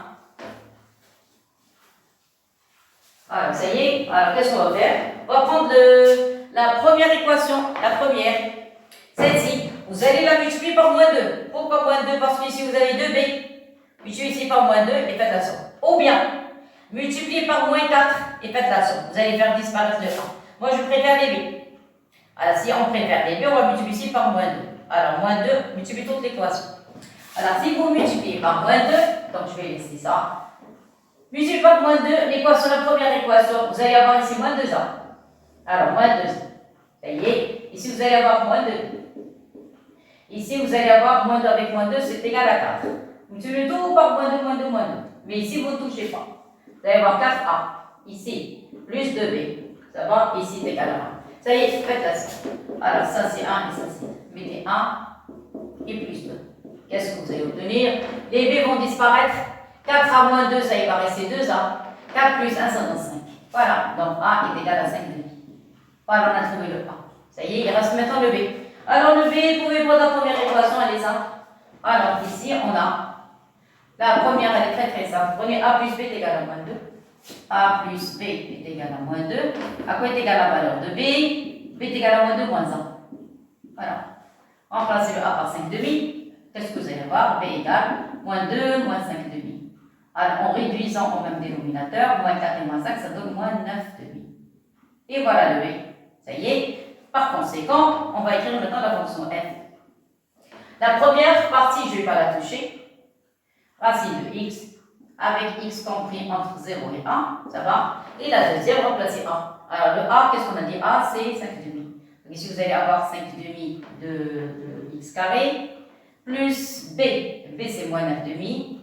Voilà, ça y est. Alors, qu'est-ce qu'on va faire? On va prendre la première équation, la première, celle-ci. Vous allez la multiplier par moins 2. Pourquoi moins 2? Parce qu'ici, vous avez 2b. Multipliez par moins 2 et faites la somme. Ou bien, multipliez par moins 4 et faites la somme. Vous allez faire disparaître le 1. Moi, je préfère les b. Alors, si on préfère les b, on va multiplier par moins 2. Alors, moins 2, multipliez toute l'équation. Alors, si vous multipliez par moins 2, donc je vais laisser ça. Multipliez par moins 2, l'équation, la première équation, vous allez avoir ici moins 2a. Alors, moins 2a. Ça y est. Ici, vous allez avoir moins 2. Ici, vous allez avoir moins 2 avec moins 2, c'est égal à 4. Vous multipliez tout par moins 2, moins 2, moins 2. Mais ici, vous ne touchez pas. Vous allez avoir 4a. Ici, plus 2b. Ça va? Ici, c'est égal à 1. Ça y est, faites la somme. Alors, ça, c'est 1 et ça, c'est 2. Mettez 1 et plus 2. Qu'est-ce que vous allez obtenir? Les b vont disparaître. 4 à moins 2, ça y va rester 2a. 4 plus 1, ça donne 5. Voilà, donc a est égal à 5 demi. Voilà, on a trouvé le a. Ça y est, il reste maintenant le b. Alors le b, vous pouvez voir la première équation, elle est simple. Alors ici, on a la première, elle est très très simple. Prenez a plus b est égal à moins 2. A plus b est égal à moins 2. À quoi est égal la valeur de b? B est égal à moins 2 moins 1. Voilà. Remplacez le a par 5 demi. Qu'est-ce que vous allez avoir? B égale moins 2 moins 5 demi. Alors, en réduisant au même dénominateur, moins 4 et moins 5, ça donne moins 9 demi. Et voilà le b. Ça y est. Par conséquent, on va écrire maintenant la fonction f. La première partie, je ne vais pas la toucher. Racine de x, avec x compris entre 0 et 1, ça va. Et la deuxième, remplacer a. Alors, le a, qu'est-ce qu'on a dit? A, c'est 5 demi. Donc ici, vous allez avoir 5 demi de x carré, plus b. B, c'est moins 9 demi.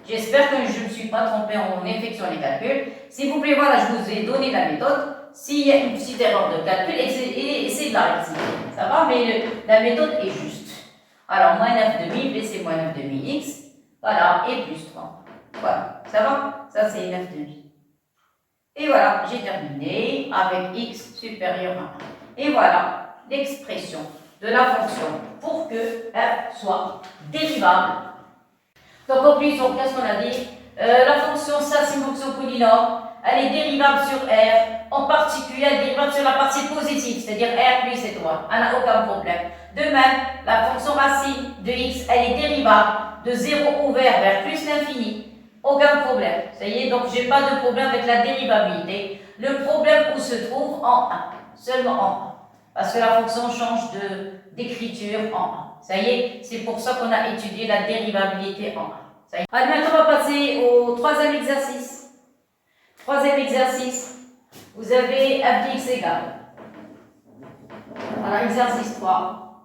J'espère que je ne me suis pas trompée en effectuant les calculs. S'il vous plaît, voilà, je vous ai donné la méthode. S'il y a une petite erreur de calcul, essayez de la rectifier. Ça va, mais la méthode est juste. Alors, moins 9 demi, B c'est moins 9 demi x. Voilà, et plus 3. Voilà, ça va? Ça c'est 9 demi. Et voilà, j'ai terminé avec x supérieur à 1. Et voilà l'expression de la fonction pour que f soit dérivable. Donc, en plus, qu'est-ce qu'on a dit? La fonction, ça, c'est une fonction polynôme. Elle est dérivable sur R. En particulier, elle est dérivable sur la partie positive, c'est-à-dire R plus étoile. Elle n'a aucun problème. De même, la fonction racine de x, elle est dérivable de 0 ouvert vers plus l'infini. Aucun problème. Ça y est, donc, je n'ai pas de problème avec la dérivabilité. Le problème où se trouve en 1. Seulement en 1. Parce que la fonction change d'écriture en 1. Ça y est, c'est pour ça qu'on a étudié la dérivabilité en 1. Ça y est. Allez, maintenant, on va passer au troisième exercice. Troisième exercice, vous avez f de x égale. Alors, exercice 3.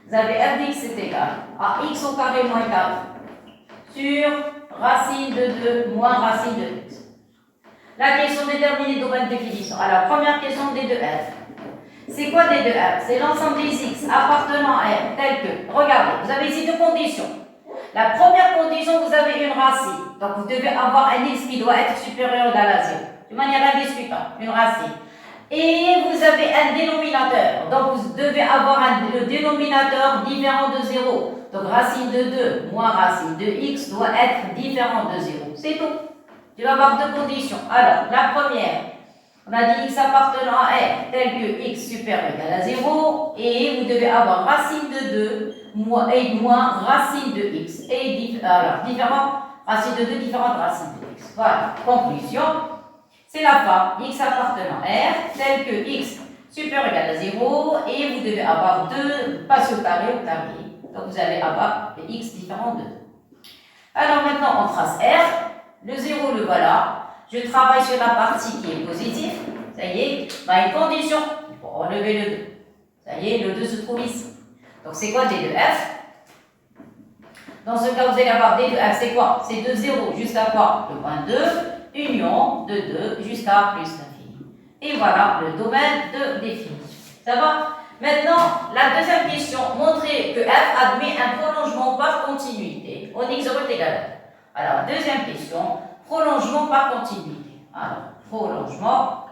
Vous avez f de x est égal à x au carré moins 4 sur racine de 2 moins racine de x. La question détermine le domaine de définition. Alors, première question d de f. C'est quoi d de f? C'est l'ensemble des x appartenant à f, tel que, regardez, vous avez ici deux conditions. La première condition, vous avez une racine. Donc, vous devez avoir un x qui doit être supérieur ou égal à 0. De manière indiscutable, une racine. Et vous avez un dénominateur. Donc, vous devez avoir le dénominateur différent de 0. Donc, racine de 2 moins racine de x doit être différent de 0. C'est tout. Tu vas avoir deux conditions. Alors, la première, on a dit x appartenant à r, tel que x supérieur ou égal à 0. Et vous devez avoir racine de 2 moins racine de x. Et racine de 2 différentes racines de x. Voilà. Conclusion. C'est la forme x appartenant à r, tel que x supérieur ou égal à 0, et vous devez avoir 2 passer au carré. Donc vous allez avoir des x différents de 2. Alors maintenant on trace r, le 0 le voilà, je travaille sur la partie qui est positive, ça y est, une condition, il faut enlever le 2. Ça y est, le 2 se trouve ici. Donc c'est quoi d de f? Dans ce cas vous allez avoir d de f, c'est quoi? C'est de 0 jusqu'à quoi? Le point 2. Union de 2 jusqu'à plus l'infini. Et voilà le domaine de définition. Ça va? Maintenant, la deuxième question, montrer que f admet un prolongement par continuité au x0 est égal à 1. Alors, deuxième question, prolongement par continuité. Alors, prolongement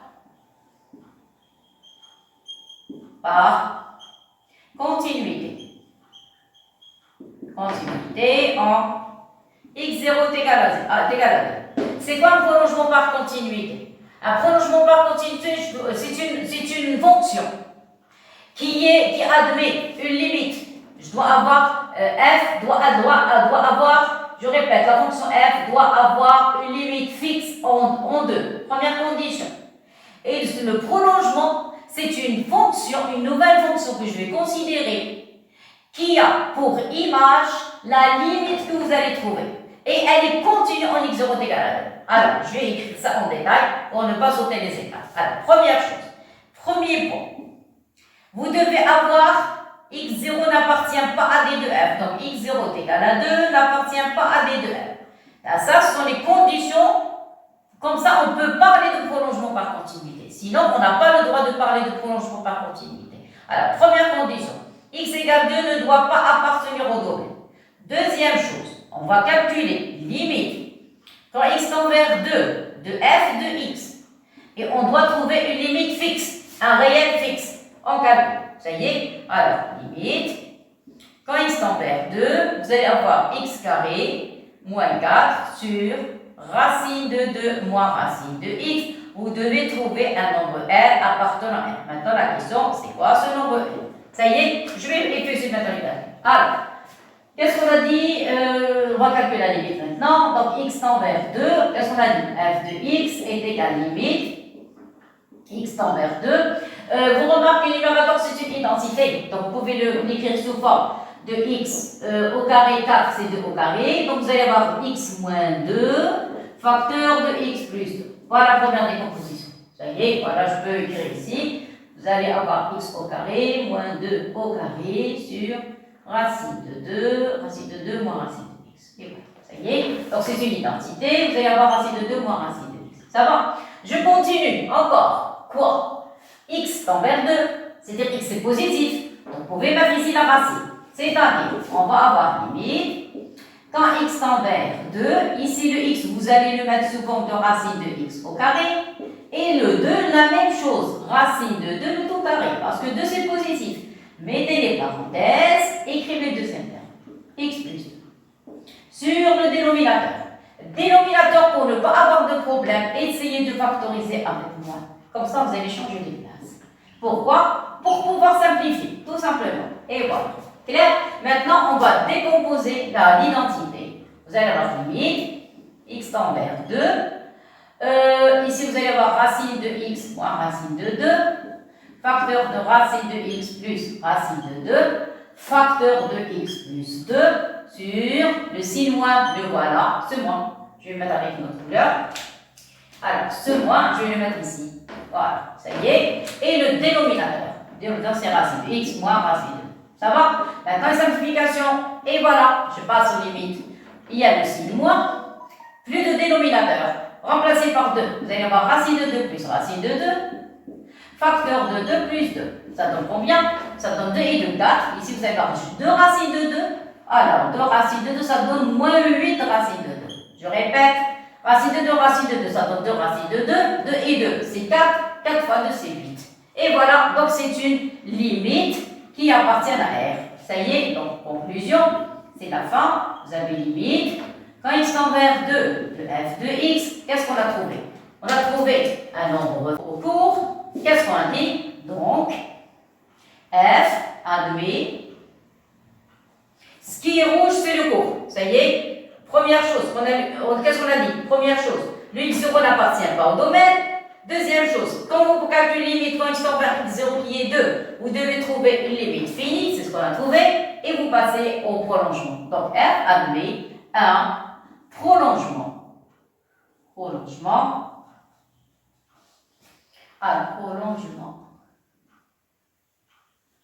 par continuité. Continuité en x0 est égal à 2. C'est quoi un prolongement par continuité? Un prolongement par continuité, c'est une fonction qui admet une limite. Je dois avoir, f doit avoir, je répète, la fonction f doit avoir une limite fixe en 2. Première condition. Et le prolongement, c'est une fonction, une nouvelle fonction que je vais considérer qui a pour image la limite que vous allez trouver. Et elle est continue en x0 est égal à 2. Alors, je vais écrire ça en détail pour ne pas sauter les étapes. Alors, première chose, premier point. Vous devez avoir x0 n'appartient pas à d de f. Donc, x0 est égal à 2 n'appartient pas à d de f. Là, ça, ce sont les conditions. Comme ça, on peut parler de prolongement par continuité. Sinon, on n'a pas le droit de parler de prolongement par continuité. Alors, première condition. X égale 2 ne doit pas appartenir au domaine. Deuxième chose, on va calculer limite quand x tend vers 2 de f de x. Et on doit trouver une limite fixe, un réel fixe. On calcule. Ça y est. Alors, limite. Quand x tend vers 2, vous allez avoir x carré moins 4 sur racine de 2 moins racine de x. Vous devez trouver un nombre R appartenant à R. Maintenant, la question, c'est quoi ce nombre R? Ça y est, je vais effectuer maintenant les calculs. Alors, qu'est-ce qu'on a dit? On va calculer la limite maintenant. Donc, x tend vers 2. Qu'est-ce qu'on a dit? F de x est égal à limite. X tend vers 2. Vous remarquez, le numérateur, c'est une identité. Donc, vous pouvez l'écrire sous forme de x au carré 4, c'est 2 au carré. Donc, vous allez avoir x moins 2, facteur de x plus 2. Voilà la première décomposition. Ça y est, voilà, je peux écrire ici. Vous allez avoir x au carré moins 2 au carré sur racine de 2 moins racine de x. Et voilà, ça y est. Donc, c'est une identité. Vous allez avoir racine de 2 moins racine de x. Ça va? Je continue. Encore. Quoi? X tend vers 2, c'est-à-dire x est positif. Donc, vous pouvez mettre ici la racine. C'est-à-dire, on va avoir limite. Quand x tend vers 2, ici le x, vous allez le mettre sous forme de racine de x au carré. Et le 2, la même chose. Racine de 2 tout carré. Parce que 2, c'est positif. Mettez les parenthèses, écrivez le deuxième terme. X plus 2. Sur le dénominateur. Dénominateur, pour ne pas avoir de problème, essayez de factoriser avec moi. Comme ça, vous allez changer les places. Pourquoi? Pour pouvoir simplifier, tout simplement. Et voilà. Clair? Maintenant, on va décomposer l'identité. Vous allez avoir limite, x tend vers 2. Ici, vous allez avoir racine de x moins racine de 2. Facteur de racine de x plus racine de 2. Facteur de x plus 2 sur le signe moins, le voilà, ce moins. Je vais le mettre avec notre couleur. Alors, ce moins, je vais le mettre ici. Voilà, ça y est. Et le dénominateur. Le dénominateur, c'est racine de x moins racine de 2. Ça va? Maintenant, la simplification. Et voilà, je passe aux limites. Il y a le signe moins, plus de dénominateur. Remplacé par 2. Vous allez avoir racine de 2 plus racine de 2. Facteur de 2 plus 2. Ça donne combien? Ça donne 2 et 2, 4. Ici, vous allez avoir 2 racines de 2. Alors, 2 racines de 2, ça donne moins 8 racines de 2. Je répète. Racine de 2, racine de 2, ça donne 2 racines de 2. 2 et 2, c'est 4. 4 fois 2, c'est 8. Et voilà, donc c'est une limite qui appartient à R. Ça y est, donc conclusion, c'est la fin. Vous avez limite. Quand x tend vers 2 de f de x, qu'est-ce qu'on a trouvé? On a trouvé un nombre au court. Qu'est-ce qu'on a dit? Donc, f admet. Ce qui est rouge, c'est le court. Ça y est. Première chose, qu'est-ce qu'on a dit? Première chose, le x0 n'appartient pas au domaine. Deuxième chose, quand vous calculez limite quand x tend vers x0 qui est 2, vous devez trouver une limite finie, c'est ce qu'on a trouvé, et vous passez au prolongement. Donc, R admet un prolongement. Prolongement. Un prolongement.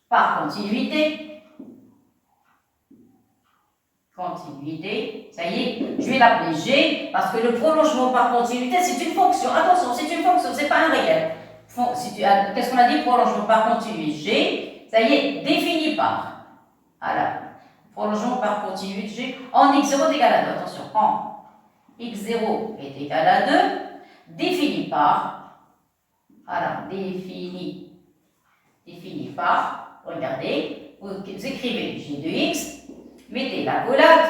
Par continuité. Continuité, ça y est, je vais l'appeler G, parce que le prolongement par continuité, c'est une fonction. Attention, c'est une fonction, c'est pas un réel. qu'est-ce qu'on a dit? Prolongement par continuité G, ça y est, défini par. Voilà. Prolongement par continuité G en x0 est égal à 2. Attention, en x0 est égal à 2, défini par. Voilà, défini par. Regardez, vous écrivez G de x, mettez la collade.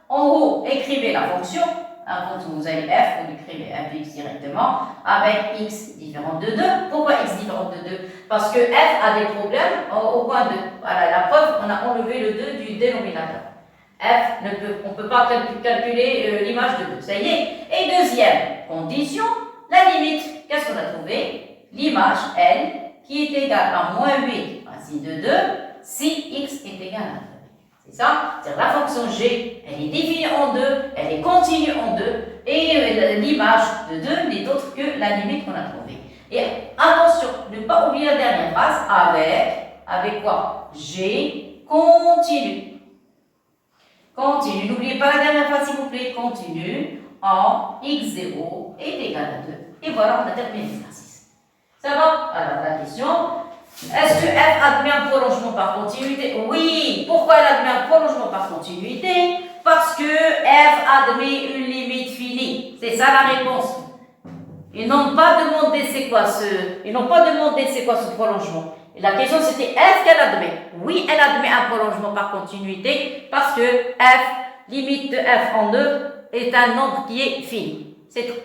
En haut, écrivez la fonction. Avant que vous avez f, vous écrivez f de x directement avec x différente de 2. Pourquoi x différente de 2? Parce que f a des problèmes au point 2. Voilà, la preuve, on a enlevé le 2 du dénominateur. On ne peut pas calculer l'image de 2. Ça y est. Et deuxième condition, la limite. Qu'est-ce qu'on a trouvé? L'image, elle, qui est égale à moins 8 racine de 2 si x est égal à 2. C'est ça, c'est la fonction g, elle est définie en 2, elle est continue en 2, et l'image de 2 n'est autre que la limite qu'on a trouvée. Et attention, ne pas oublier la dernière phrase avec quoi? G continue. Continue, n'oubliez pas la dernière phrase s'il vous plaît, continue en x0 est égal à 2. Et voilà, on a terminé l'exercice. Ça va? Alors la question. Est-ce que f admet un prolongement par continuité? Oui. Pourquoi elle admet un prolongement par continuité? Parce que f admet une limite finie. C'est ça la réponse. Ils n'ont pas demandé c'est quoi ce prolongement. Et la question c'était est-ce qu'elle admet? Oui, elle admet un prolongement par continuité parce que f, limite de f en 2, est un nombre qui est fini. C'est tout.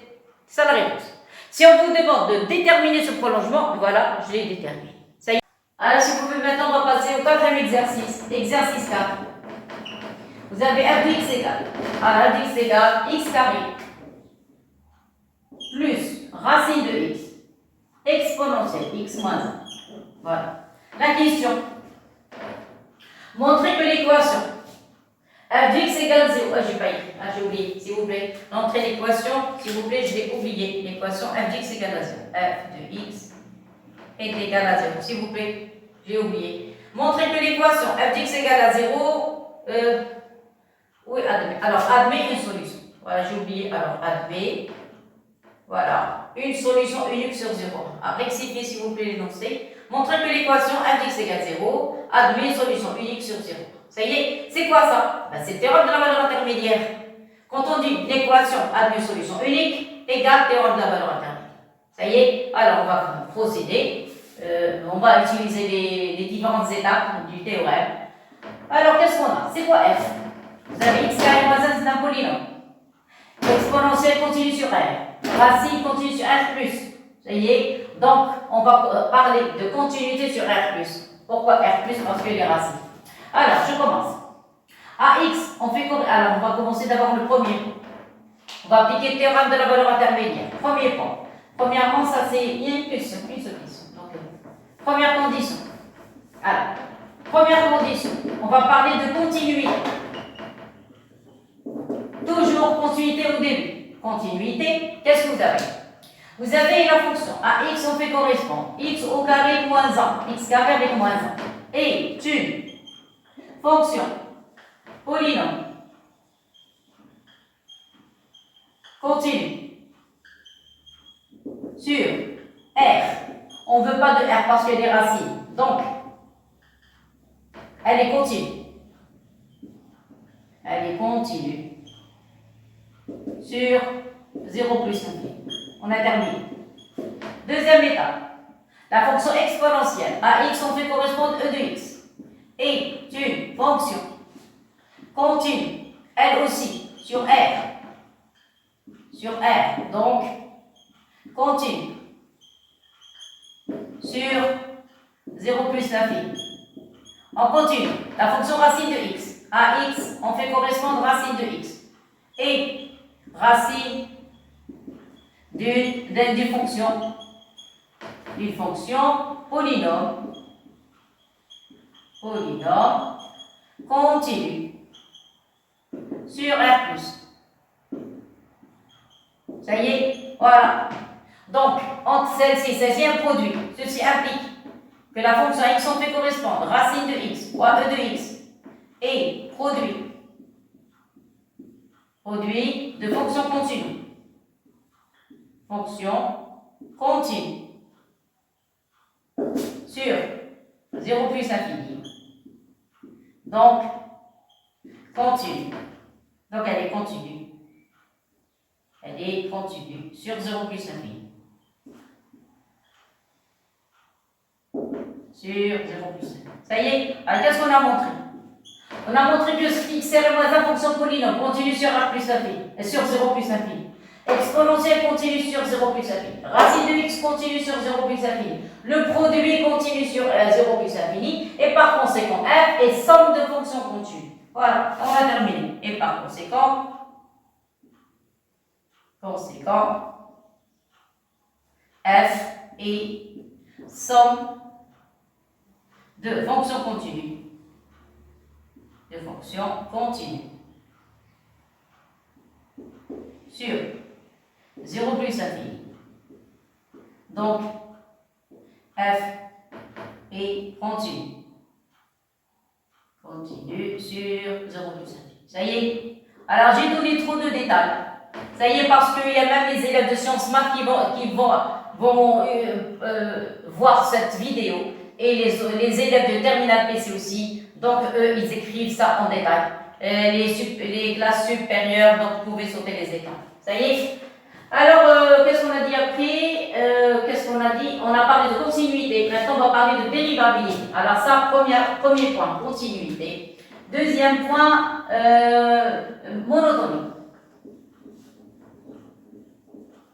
C'est ça la réponse. Si on vous demande de déterminer ce prolongement, voilà, je l'ai déterminé. Alors, si vous pouvez maintenant, on va passer au quatrième exercice. Exercice 4. Vous avez f de x égale. Alors, f de x égale x carré plus racine de x exponentielle x moins 1. Voilà. La question. Montrez que l'équation f de x égale 0. Ah, j'ai pas écrit. Ah, j'ai oublié. S'il vous plaît. Montrez l'équation. S'il vous plaît, je l'ai oublié. L'équation f de x égale à 0. f de x est égal à 0. S'il vous plaît. J'ai oublié. Montrez que l'équation f de x égale à 0. Oui, admet. Alors, admet une solution. Voilà, j'ai oublié. Alors, admet. Voilà. Une solution unique sur 0. Rectifiez, s'il vous plaît, l'énoncé. Montrez que l'équation f de x égale 0. Admet une solution unique sur 0. Ça y est. C'est quoi ça? Ben, c'est le théorème de la valeur intermédiaire. Quand on dit l'équation admet une solution unique, égale théorème de la valeur intermédiaire. Ça y est. Alors, on va procéder. On va utiliser les différentes étapes du théorème. Alors, qu'est-ce qu'on a? C'est quoi f? Vous avez x carré moins 1, c'est un polynôme. Exponentielle continue sur r. Racine continue sur r plus. Ça y est. Donc, on va parler de continuité sur r plus. Pourquoi r plus? Parce que les racines. Alors, je commence. À x, alors, on va commencer d'abord le premier. On va appliquer le théorème de la valeur intermédiaire. Premier point. Premièrement, ça c'est une question. Première condition. Alors, première condition, on va parler de continuité. Toujours continuité au début. Continuité, qu'est-ce que vous avez? Vous avez la fonction à x, on fait correspondre x au carré moins 1, x carré avec moins 1. Et une fonction polynôme continue sur R. On ne veut pas de R parce qu'il y a des racines. Donc, elle est continue. Elle est continue sur 0 plus 1. On a terminé. Deuxième étape. La fonction exponentielle. À x, on fait correspondre e de x. Et une fonction continue, elle aussi, sur R. Sur R. Donc, continue sur 0 plus l'infini. On continue. La fonction racine de x. À x, on fait correspondre racine de x. Et racine d'une fonction polynôme continue sur R+. Ça y est, voilà. Donc, entre celle-ci, un produit. Ceci implique que la fonction x on fait correspondre racine de x fois e de x et produit de fonction continue. Fonction continue sur 0 plus infini. Donc, continue. Donc, elle est continue. Elle est continue sur 0 plus infini. Sur 0 plus infini. Ça y est. Alors, qu'est-ce qu'on a montré? On a montré que x est moins un fonction polynôme continue sur 1 plus infini. Et sur 0 plus infini. Exponentielle continue sur 0 plus infini. Racine de x continue sur 0 plus infini. Le produit continue sur 0 plus infini. Et par conséquent, f est somme de fonctions continues. Voilà, on a terminé. Et par conséquent, f est somme de fonctions continues. De fonctions continues. Sur 0 plus infini. Donc, f est continue. Continue sur 0 plus infini. Ça y est. Alors, j'ai donné trop de détails. Ça y est, parce qu'il y a même les élèves de sciences maths qui vont voir cette vidéo. Et les élèves de terminale PC aussi. Donc, eux, ils écrivent ça en détail. Les classes supérieures, donc vous pouvez sauter les étapes. Ça y est. Alors, qu'est-ce qu'on a dit après? Qu'est-ce qu'on a dit? On a parlé de continuité. Maintenant, on va parler de dérivabilité. Alors ça, premier point, continuité. Deuxième point, monotonie.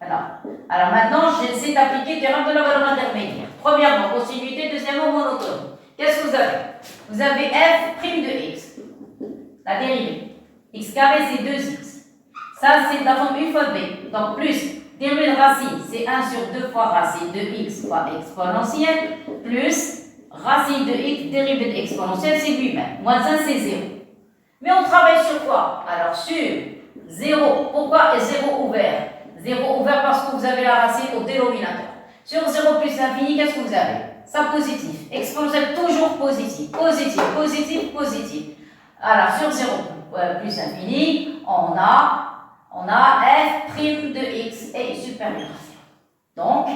Alors maintenant, j'essaie d'appliquer théorème de la valeur intermédiaire. Premièrement, continuité. Deuxièmement, monotonie. Qu'est-ce que vous avez? Vous avez f' de x. La dérivée. X carré, c'est 2x. Ça, c'est de la forme u fois b. Donc, plus dérivée de racine, c'est 1 sur 2 fois racine de x fois exponentielle, plus racine de x dérivée de exponentielle, c'est lui-même. Moins 1, c'est 0. Mais on travaille sur quoi? Alors, sur 0. Pourquoi 0 ouvert? 0 ouvert parce que vous avez la racine au dénominateur. Sur 0 plus l'infini, qu'est-ce que vous avez? Ça, positif. Exponentielle, toujours positif. Positif, positif, positif. Alors, sur 0 plus infini, on a f' de x est supérieur à 0. Donc,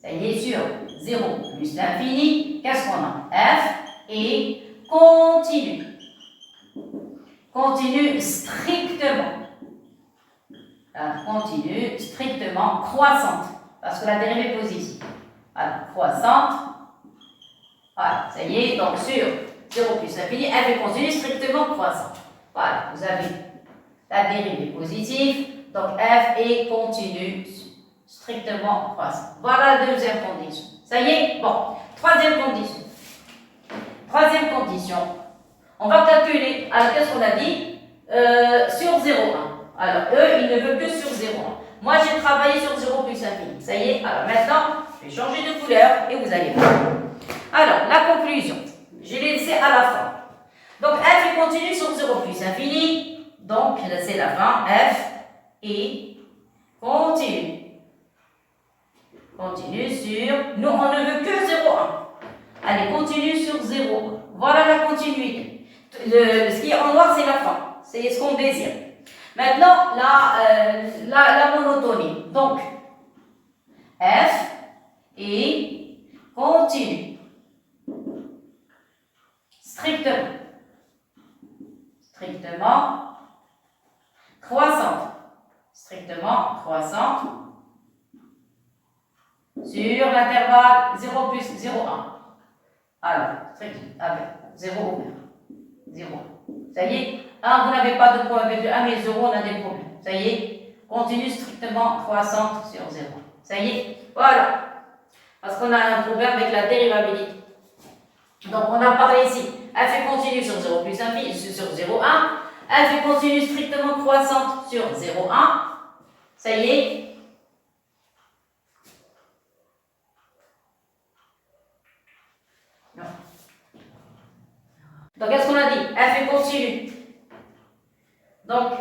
ça y est, sur 0 plus l'infini, qu'est-ce qu'on a? F est continue. Continue strictement. Continue strictement croissante. Parce que la dérivée est positive. Alors, croissante. Voilà, ça y est, donc sur 0 plus l'infini, f est continue strictement croissante. Voilà, vous avez la dérivée positive, donc f est continue strictement croissante. Voilà la deuxième condition. Ça y est? Bon, troisième condition. Troisième condition, on va calculer, alors qu'est-ce qu'on a dit? Sur 0,1. Alors, eux, ils ne veulent que sur 0,1. Moi, j'ai travaillé sur 0 plus infini. Ça y est? Alors maintenant, je vais changer de couleur et vous allez voir. Alors, la conclusion, je l'ai laissée à la fin. Donc, f est continue sur 0 plus infini. Donc, c'est la fin. F est continue. Continue sur... Nous, on ne veut que 0,1. Allez, continue sur 0,1. Voilà la continuité. Ce qui est en noir, c'est la fin. C'est ce qu'on désire. Maintenant, la monotonie. Donc, f est continue. Strictement. Strictement croissante. Strictement croissante. Sur l'intervalle 0 plus 0,1. Alors, avec 0 ouvert. 0. Ça y est, 1, vous n'avez pas de problème avec le 1, mais 0, on a des problèmes. Ça y est, continue strictement croissante sur 0. Ça y est, voilà. Parce qu'on a un problème avec la dérivabilité. Donc, on a parlé ici. F est continue sur 0 plus infini, sur 0,1. F est continue strictement croissante sur 0,1. Ça y est. Donc, qu'est-ce qu'on a dit? F est continue. Donc,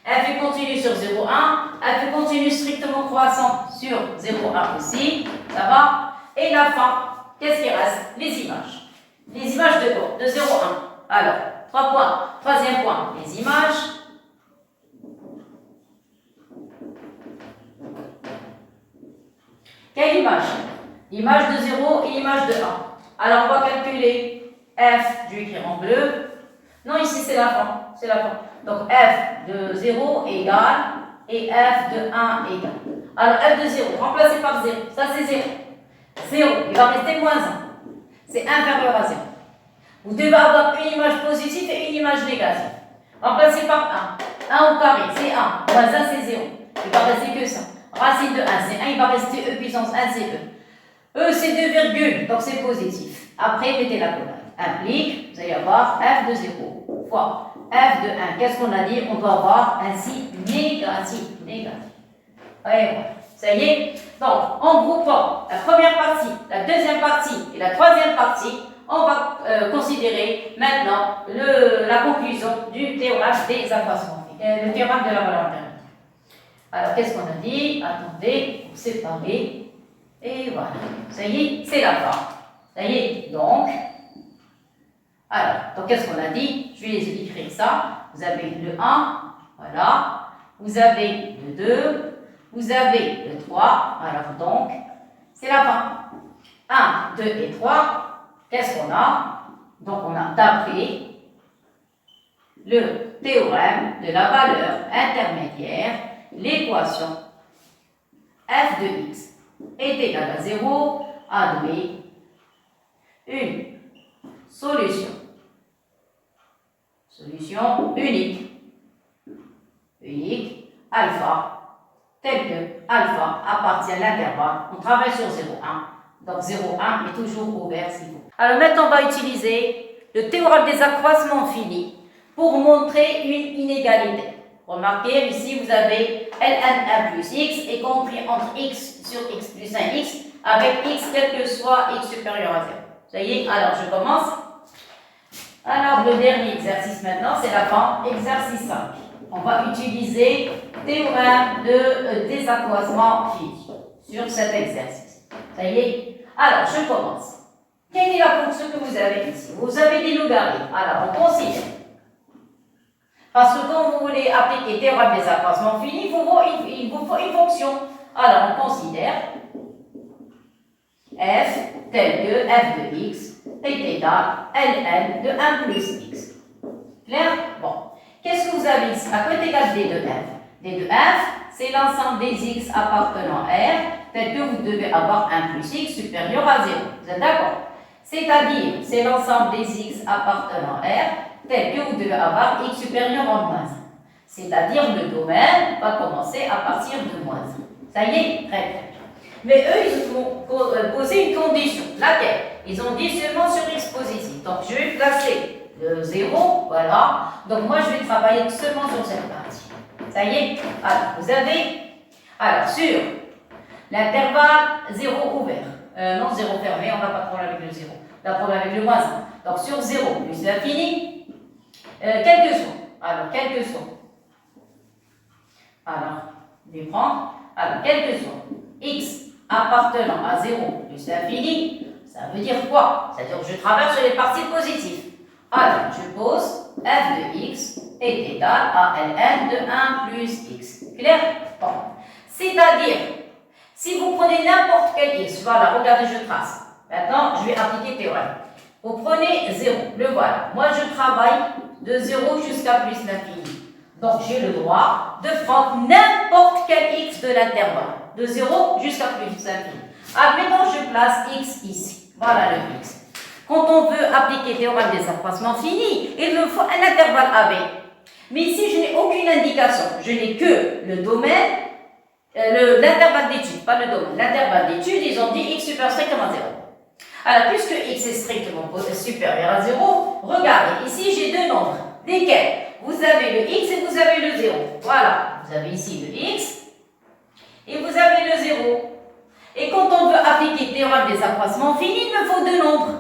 f est continue sur 0,1. F est continue strictement croissante sur 0,1 aussi. Ça va? Et la fin, qu'est-ce qui reste? Les images. Les images de quoi? De 0,1. Alors, 3 points. Troisième point, les images. Quelle image? Image de 0 et image de 1. Alors, on va calculer f, je vais écrire en bleu. Non, ici, c'est la fin. C'est la fin. Donc, f de 0 égale et f de 1 égale. Alors, f de 0, remplacé par 0. Ça, c'est 0. 0, il va rester moins 1. C'est inférieur à 0. Vous devez avoir une image positive et une image négative. Remplacé par 1. 1 au carré, c'est 1. Moins 1, c'est 0. Il va rester que ça. Racine de 1, c'est 1. Il va rester e puissance 1, c'est e. E, c'est 2 virgules, donc c'est positif. Après, mettez la colonne. Implique, vous allez avoir f de 0 fois f de 1. Qu'est-ce qu'on a dit? On doit avoir ainsi négatif. Négatif. Et voilà. Ça y est. Donc, en groupant la première partie, la deuxième partie et la troisième partie, on va considérer maintenant la conclusion du théorème des accroissements, le théorème de la valeur intermédiaire. Alors, qu'est-ce qu'on a dit? Attendez, pour séparer. Et voilà. Ça y est, c'est la fin. Ça y est. Donc, qu'est-ce qu'on a dit? Je vais les écrire ça. Vous avez le 1, voilà. Vous avez le 2. Vous avez le 3. Alors, donc, c'est la fin. 1, 2 et 3. Qu'est-ce qu'on a? Donc, on a d'après le théorème de la valeur intermédiaire, l'équation f de x est égale à 0, admet une solution unique, alpha, telle que alpha appartient à l'intervalle. On travaille sur 0,1. Donc 0,1 est toujours ouvert s'il faut. Alors maintenant, on va utiliser le théorème des accroissements finis pour montrer une inégalité. Remarquez, ici, vous avez ln1 plus x est compris entre x sur x plus 1x avec x quel que soit x supérieur à 0. Ça y est, alors je commence. Alors, le dernier exercice maintenant, c'est la fin, exercice 5. On va utiliser théorème des accroissements finis sur cet exercice. Ça y est. Alors, je commence. Quelle est la fonction que vous avez ici? Vous avez des logarithmes. Alors, on considère. Parce que quand vous voulez appliquer théorème des accroissements finis, il vous faut une fonction. Alors, on considère f tel que f de x est égal à ln de 1 plus x. Clair? Bon. Qu'est-ce que vous avez ici? À quoi est égal d de f? D de f, c'est l'ensemble des x appartenant à R, tel que vous devez avoir 1 plus x supérieur à 0. Vous êtes d'accord? C'est-à-dire, c'est l'ensemble des x appartenant à R, tel que vous devez avoir x supérieur à moins 1. C'est-à-dire, le domaine va commencer à partir de moins 1. Ça y est? Très bien. Mais eux, ils vont poser une condition. Laquelle? Ils ont dit seulement sur x positif. Donc, je vais placer le 0, voilà. Donc, moi, je vais travailler seulement sur cette partie. Ça y est? Alors, vous avez, sur l'intervalle 0 ouvert, non 0 fermé, on ne va pas prendre avec le 0, on va prendre avec le moins 1. Donc, sur 0 plus l'infini, quel que soit. Alors, quel que soit. Alors, je vais prendre, quel que soit x appartenant à 0 plus l'infini, ça veut dire quoi? C'est-à-dire que je travaille sur les parties positives. Alors, je pose f de x est égal à ln de 1 plus x. Clair? Bon. C'est-à-dire, si vous prenez n'importe quel x, voilà, regardez, je trace. Maintenant, je vais appliquer théorème. Vous prenez 0, le voilà. Moi, je travaille de 0 jusqu'à plus l'infini. Donc, j'ai le droit de prendre n'importe quel x de l'intervalle, de 0 jusqu'à plus l'infini. Admettons, je place x ici. Voilà le x. Quand on veut appliquer théorème des accroissements finis, il me faut un intervalle AB. Mais ici, je n'ai aucune indication. Je n'ai que le domaine, l'intervalle d'étude, pas le domaine. L'intervalle d'étude, ils ont dit x supérieur strictement à 0. Alors, puisque x est strictement supérieur à 0, regardez, ici, j'ai deux nombres. Lesquels? Vous avez le x et vous avez le 0. Voilà, vous avez ici le x et vous avez le 0. Et quand on veut appliquer théorème des accroissements finis, il me faut deux nombres.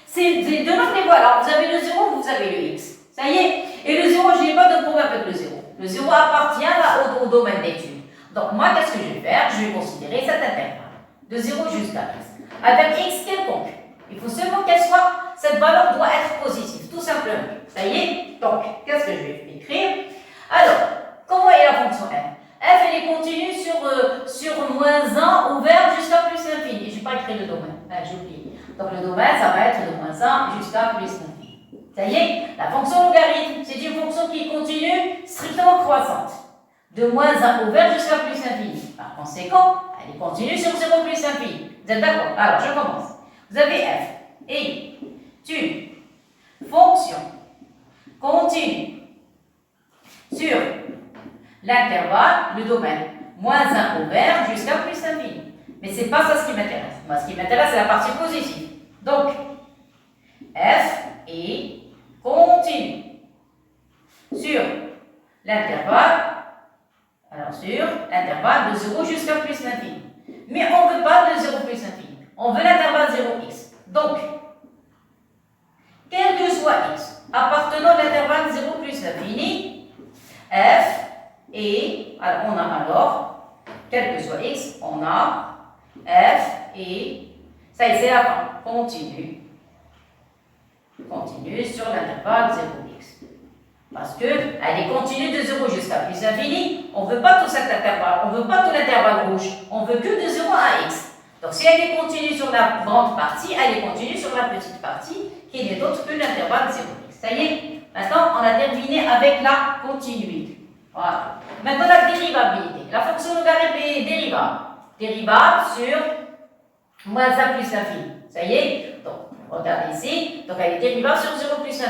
Ces deux nombres, les voilà. Vous avez le 0, vous avez le x. Ça y est. Et le 0, je n'ai pas de problème avec le 0. Le 0 appartient là au domaine d'étude. Donc, moi, qu'est-ce que je vais faire? Je vais considérer cet intervalle. De 0 jusqu'à x. Avec x quelconque. Il faut seulement qu'elle soit, cette valeur doit être positive, tout simplement. Ça y est? Donc, qu'est-ce que je vais écrire? Alors, comment est la fonction f? F, elle est continue sur moins 1 ouvert jusqu'à plus l'infini. Je n'ai pas écrit le domaine. La fonction logarithme, c'est une fonction qui continue strictement croissante. De moins 1 au vert jusqu'à plus infini. Par conséquent, elle est continue sur 0 plus infini. Vous êtes d'accord? Alors, je commence. Vous avez f et une fonction continue sur l'intervalle, le domaine, moins 1 au vert jusqu'à plus infini. Mais ce n'est pas ça ce qui m'intéresse. Moi, ce qui m'intéresse, c'est la partie positive. Donc, f est continue sur l'intervalle, alors sur l'intervalle de 0 jusqu'à plus l'infini. Mais on ne veut pas de 0 plus infini. On veut l'intervalle 0x. Donc, quel que soit x appartenant à l'intervalle 0 plus l'infini, f et, alors on a alors, quel que soit x, on a f et, ça y est, c'est la fin, continue sur l'intervalle 0x. Parce qu'elle est continue de 0 jusqu'à plus infini, on ne veut pas tout cet intervalle, on ne veut pas tout l'intervalle rouge, on veut que de 0 à x. Donc si elle est continue sur la grande partie, elle est continue sur la petite partie, qui n'est autre que l'intervalle 0x. Ça y est, maintenant on a terminé avec la continuité. Voilà. Maintenant la dérivabilité. La fonction logarithme est dérivable. Dérivable sur moins 1 plus infini. Ça y est, donc regardez ici, donc elle est dérivable sur 0 plus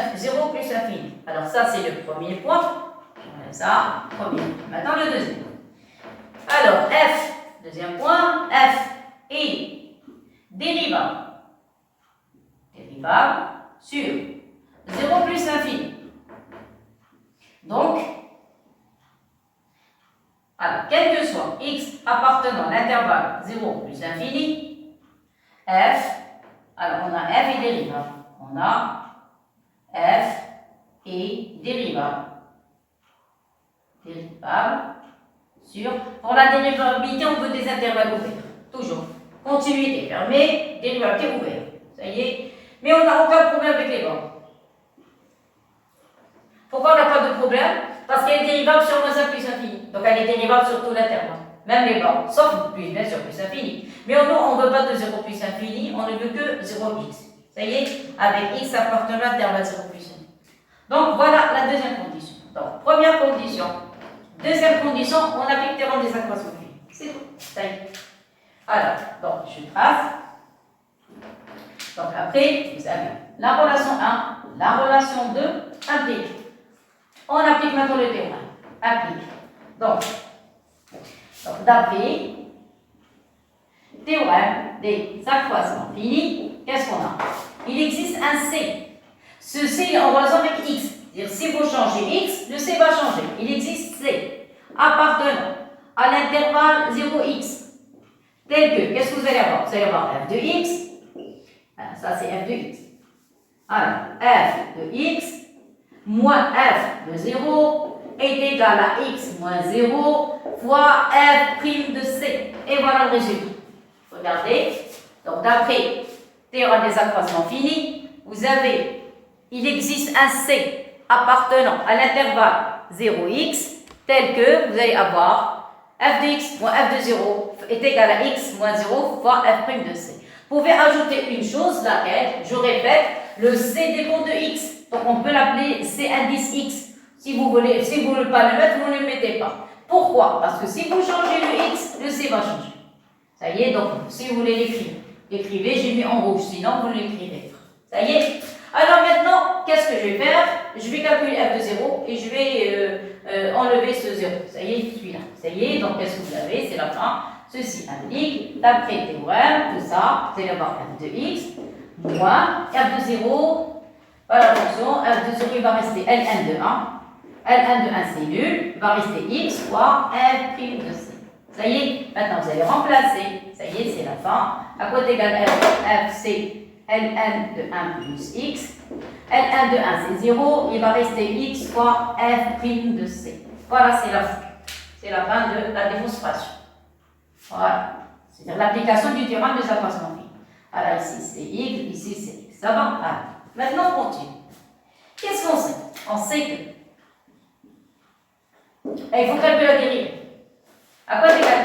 infini. Alors ça c'est le premier point. Voilà ça, premier. Maintenant le deuxième. Alors f, deuxième point, f est dérivable sur 0 plus infini. Donc, alors, quel que soit x appartenant à l'intervalle 0 plus infini, f, alors on a f est dérivable. On a f est dérivable. Sur, pour la dérivabilité, on veut des intervalles ouverts. Toujours. Continuité fermée, dérivabilité ouverte. Ça y est. Mais on n'a aucun problème avec les bornes. Pourquoi on n'a pas de problème? Parce qu'elle est dérivable sur moins 1 plus infini. Donc elle est dérivable sur tout l'intervalle. Même les bornes. Sauf plus, bien sûr, plus infini. Mais nous, on ne veut pas de 0 plus infini, on ne veut que 0x. Ça y est, avec x appartenant à l'intervalle 0 plus infini. Donc voilà la deuxième condition. Donc, première condition. Deuxième condition, on applique théorème des accroissements finis. C'est tout. Ça y est. Alors, donc je trace. Donc après, vous avez la relation 1, la relation 2, applique. On applique maintenant le théorème. Applique. Donc d'après théorème des accroissements finis, qu'est-ce qu'on a? Il existe un C. Ce C est en relation avec X. C'est-à-dire, si vous changez X, le C va changer. Il existe C appartenant à l'intervalle 0x. Tel que, qu'est-ce que vous allez avoir? Vous allez avoir f de x. Ça, c'est f de x. Alors, f de x moins f de 0 est égal à x moins 0 fois f' de c. Et voilà le résultat. Regardez. Donc, d'après théorème des accroissements finis, vous avez, il existe un c appartenant à l'intervalle 0x, tel que vous allez avoir f de x moins f de 0 est égal à x moins 0 fois f' de c. Vous pouvez ajouter une chose, laquelle, je répète, le c dépend de x. Donc on peut l'appeler c indice x. Si vous ne voulez pas le mettre, vous ne le mettez pas. Pourquoi? Parce que si vous changez le x, le c va changer. Ça y est, donc si vous voulez l'écrire, écrivez, j'ai mis en rouge, sinon vous l'écrivez. Ça y est. Alors maintenant, qu'est-ce que je vais faire? Je vais calculer f de 0 et je vais enlever ce 0. Ça y est, celui-là. Ça y est, donc qu'est-ce que vous avez? C'est la fin. Ceci implique, d'après théorème, tout ça, vous allez avoir f de x moins f de 0, voilà la fonction, f de 0 il va rester ln de 1. ln de 1 c'est nul, il va rester x fois f' de c. Ça y est, maintenant vous allez remplacer, ça y est, c'est la fin. À quoi est égal f, c'est ln de 1 plus x. ln de 1 c'est 0, il va rester x fois f' de c. Voilà, c'est la fin. C'est la fin de la démonstration. Voilà. C'est-à-dire l'application du théorème des accroissements finis. Alors ici c'est y, ici c'est x. Ça va? Voilà. Maintenant on continue. Qu'est-ce qu'on sait? On sait que il faut calculer la dérivée. À quoi est égal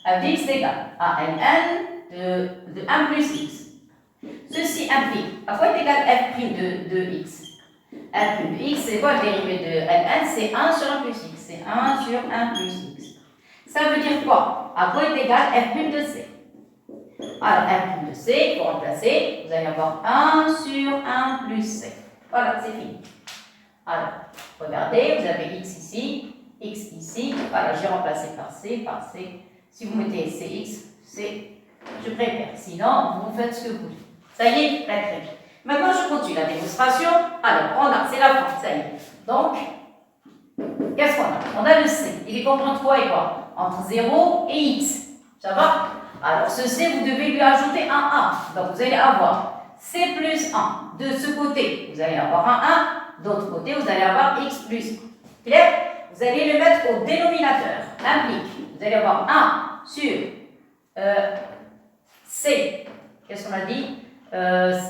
f? f de x est égal à ln de 1 plus x. Ceci implique, à quoi est égal f' de x? L prime de x, c'est quoi le dérivé de Ln? C'est 1 sur 1 plus x. C'est 1 sur 1 plus x. Ça veut dire quoi? A quoi est égal f prime de c? Alors, f prime de c, pour remplacer, vous allez avoir 1 sur 1 plus c. Voilà, c'est fini. Alors, regardez, vous avez x ici, x ici. Voilà, j'ai remplacé par c, par c. Si vous mettez cx, c, je préfère. Sinon, vous faites ce que vous voulez. Ça y est, très très bien. Maintenant, je continue la démonstration. Alors, c'est la fin, ça y est. Donc, qu'est-ce qu'on a? On a le c. Il est compris entre quoi et quoi? Entre 0 et x. Ça va? Alors, ce c, vous devez lui ajouter un 1. Donc, vous allez avoir c plus 1. De ce côté, vous allez avoir un 1. D'autre côté, vous allez avoir x plus 1. Clair? Vous allez le mettre au dénominateur. Implique. Vous allez avoir 1 sur c. Qu'est-ce qu'on a dit?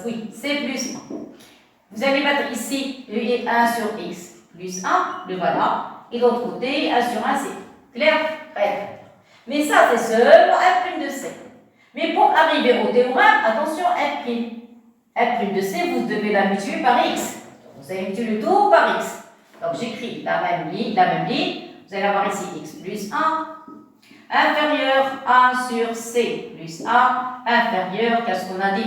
Oui, c plus 1. Vous allez mettre ici le 1 sur x plus 1. Le voilà. Et de l'autre côté, 1 sur 1 c. Clair? Très. Mais ça, c'est seulement f' de c. Mais pour arriver au théorème, attention, f' de c, vous devez la multiplier par x. Vous allez multiplier le tout par x. Donc, j'écris la même ligne. Vous allez avoir ici x plus 1, inférieur 1 sur c plus 1, inférieur, qu'est-ce qu'on a dit?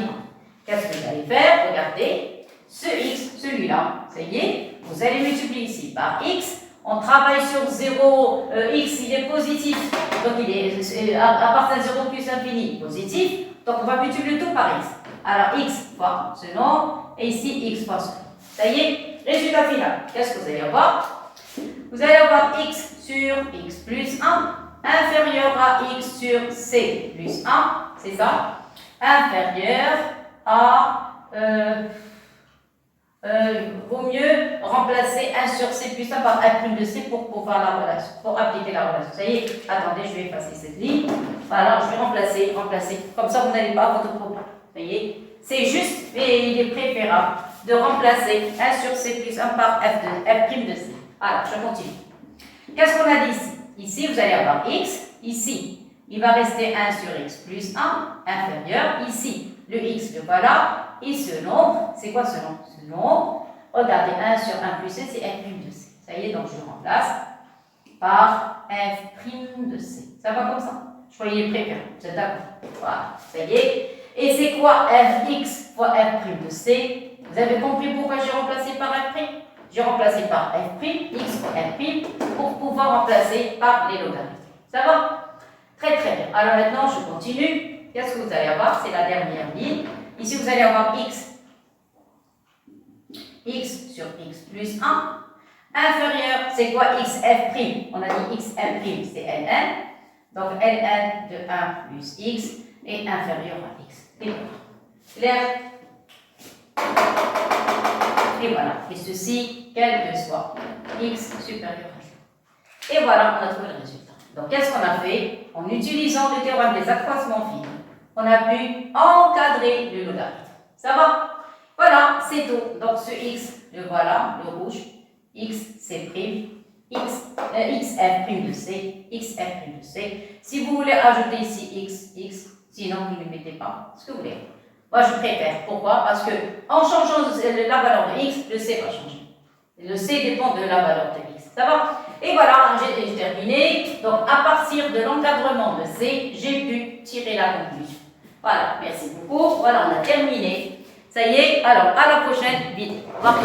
Qu'est-ce que vous allez faire? Regardez, ce x, celui-là, ça y est, vous allez multiplier ici par x. On travaille sur 0, x il est positif, donc il est à partir de 0 plus infini, positif, donc on va multiplier le tout par x. Alors x fois ce nombre, et ici x fois ce nombre. Ça y est, résultat final, qu'est-ce que vous allez avoir? Vous allez avoir x sur x plus 1, inférieur à x sur c plus 1, c'est ça, inférieur à... vaut mieux remplacer 1 sur c plus 1 par f' de c pour pouvoir la relation, pour appliquer la relation. Ça y est, attendez, je vais effacer cette ligne. Voilà, je vais remplacer. Comme ça, vous n'allez pas à votre propos. Ça y est, c'est juste, mais il est préférable de remplacer 1 sur c plus 1 par f' de c. Alors, je continue. Qu'est-ce qu'on a dit ici? Ici, vous allez avoir x. Ici, il va rester 1 sur x plus 1, inférieur. Ici, le x, le voilà. Et ce nombre, c'est quoi ce nombre? Ce nombre, regardez, 1 sur 1 plus c, c'est f' de c. Ça y est, donc je remplace par f' de c. Ça va comme ça? Je croyais préféré. Vous êtes d'accord? Voilà, ça y est. Et c'est quoi fx fois f' de c? Vous avez compris pourquoi j'ai remplacé par f'? J'ai remplacé par f', x fois f', pour pouvoir remplacer par les logarithmes. Ça va? Très très bien. Alors maintenant, je continue. Qu'est-ce que vous allez avoir? C'est la dernière ligne. Ici, vous allez avoir x sur x plus 1. Inférieur, c'est quoi xf'? On a dit xf', c'est ln. Donc, ln de 1 plus x est inférieur à x. Clair? Et voilà. Et ceci, quel que soit x supérieur à 0. Et voilà, on a trouvé le résultat. Donc, qu'est-ce qu'on a fait? En utilisant le théorème des accroissements finis, on a pu encadrer le logarithme. Ça va? Voilà, c'est tout. Donc, ce x, le voilà, le rouge, x, c'est prime, xf' de c, xf' de c. Si vous voulez ajouter ici x, sinon vous ne le mettez pas, ce que vous voulez. Moi, je préfère. Pourquoi? Parce que en changeant la valeur de x, le c va changer. Le c dépend de la valeur de x. Ça va? Et voilà, j'ai terminé. Donc, à partir de l'encadrement de c, j'ai pu tirer la conclusion. Voilà, merci beaucoup. Voilà, on a terminé. Ça y est, alors à la prochaine vidéo. Au revoir.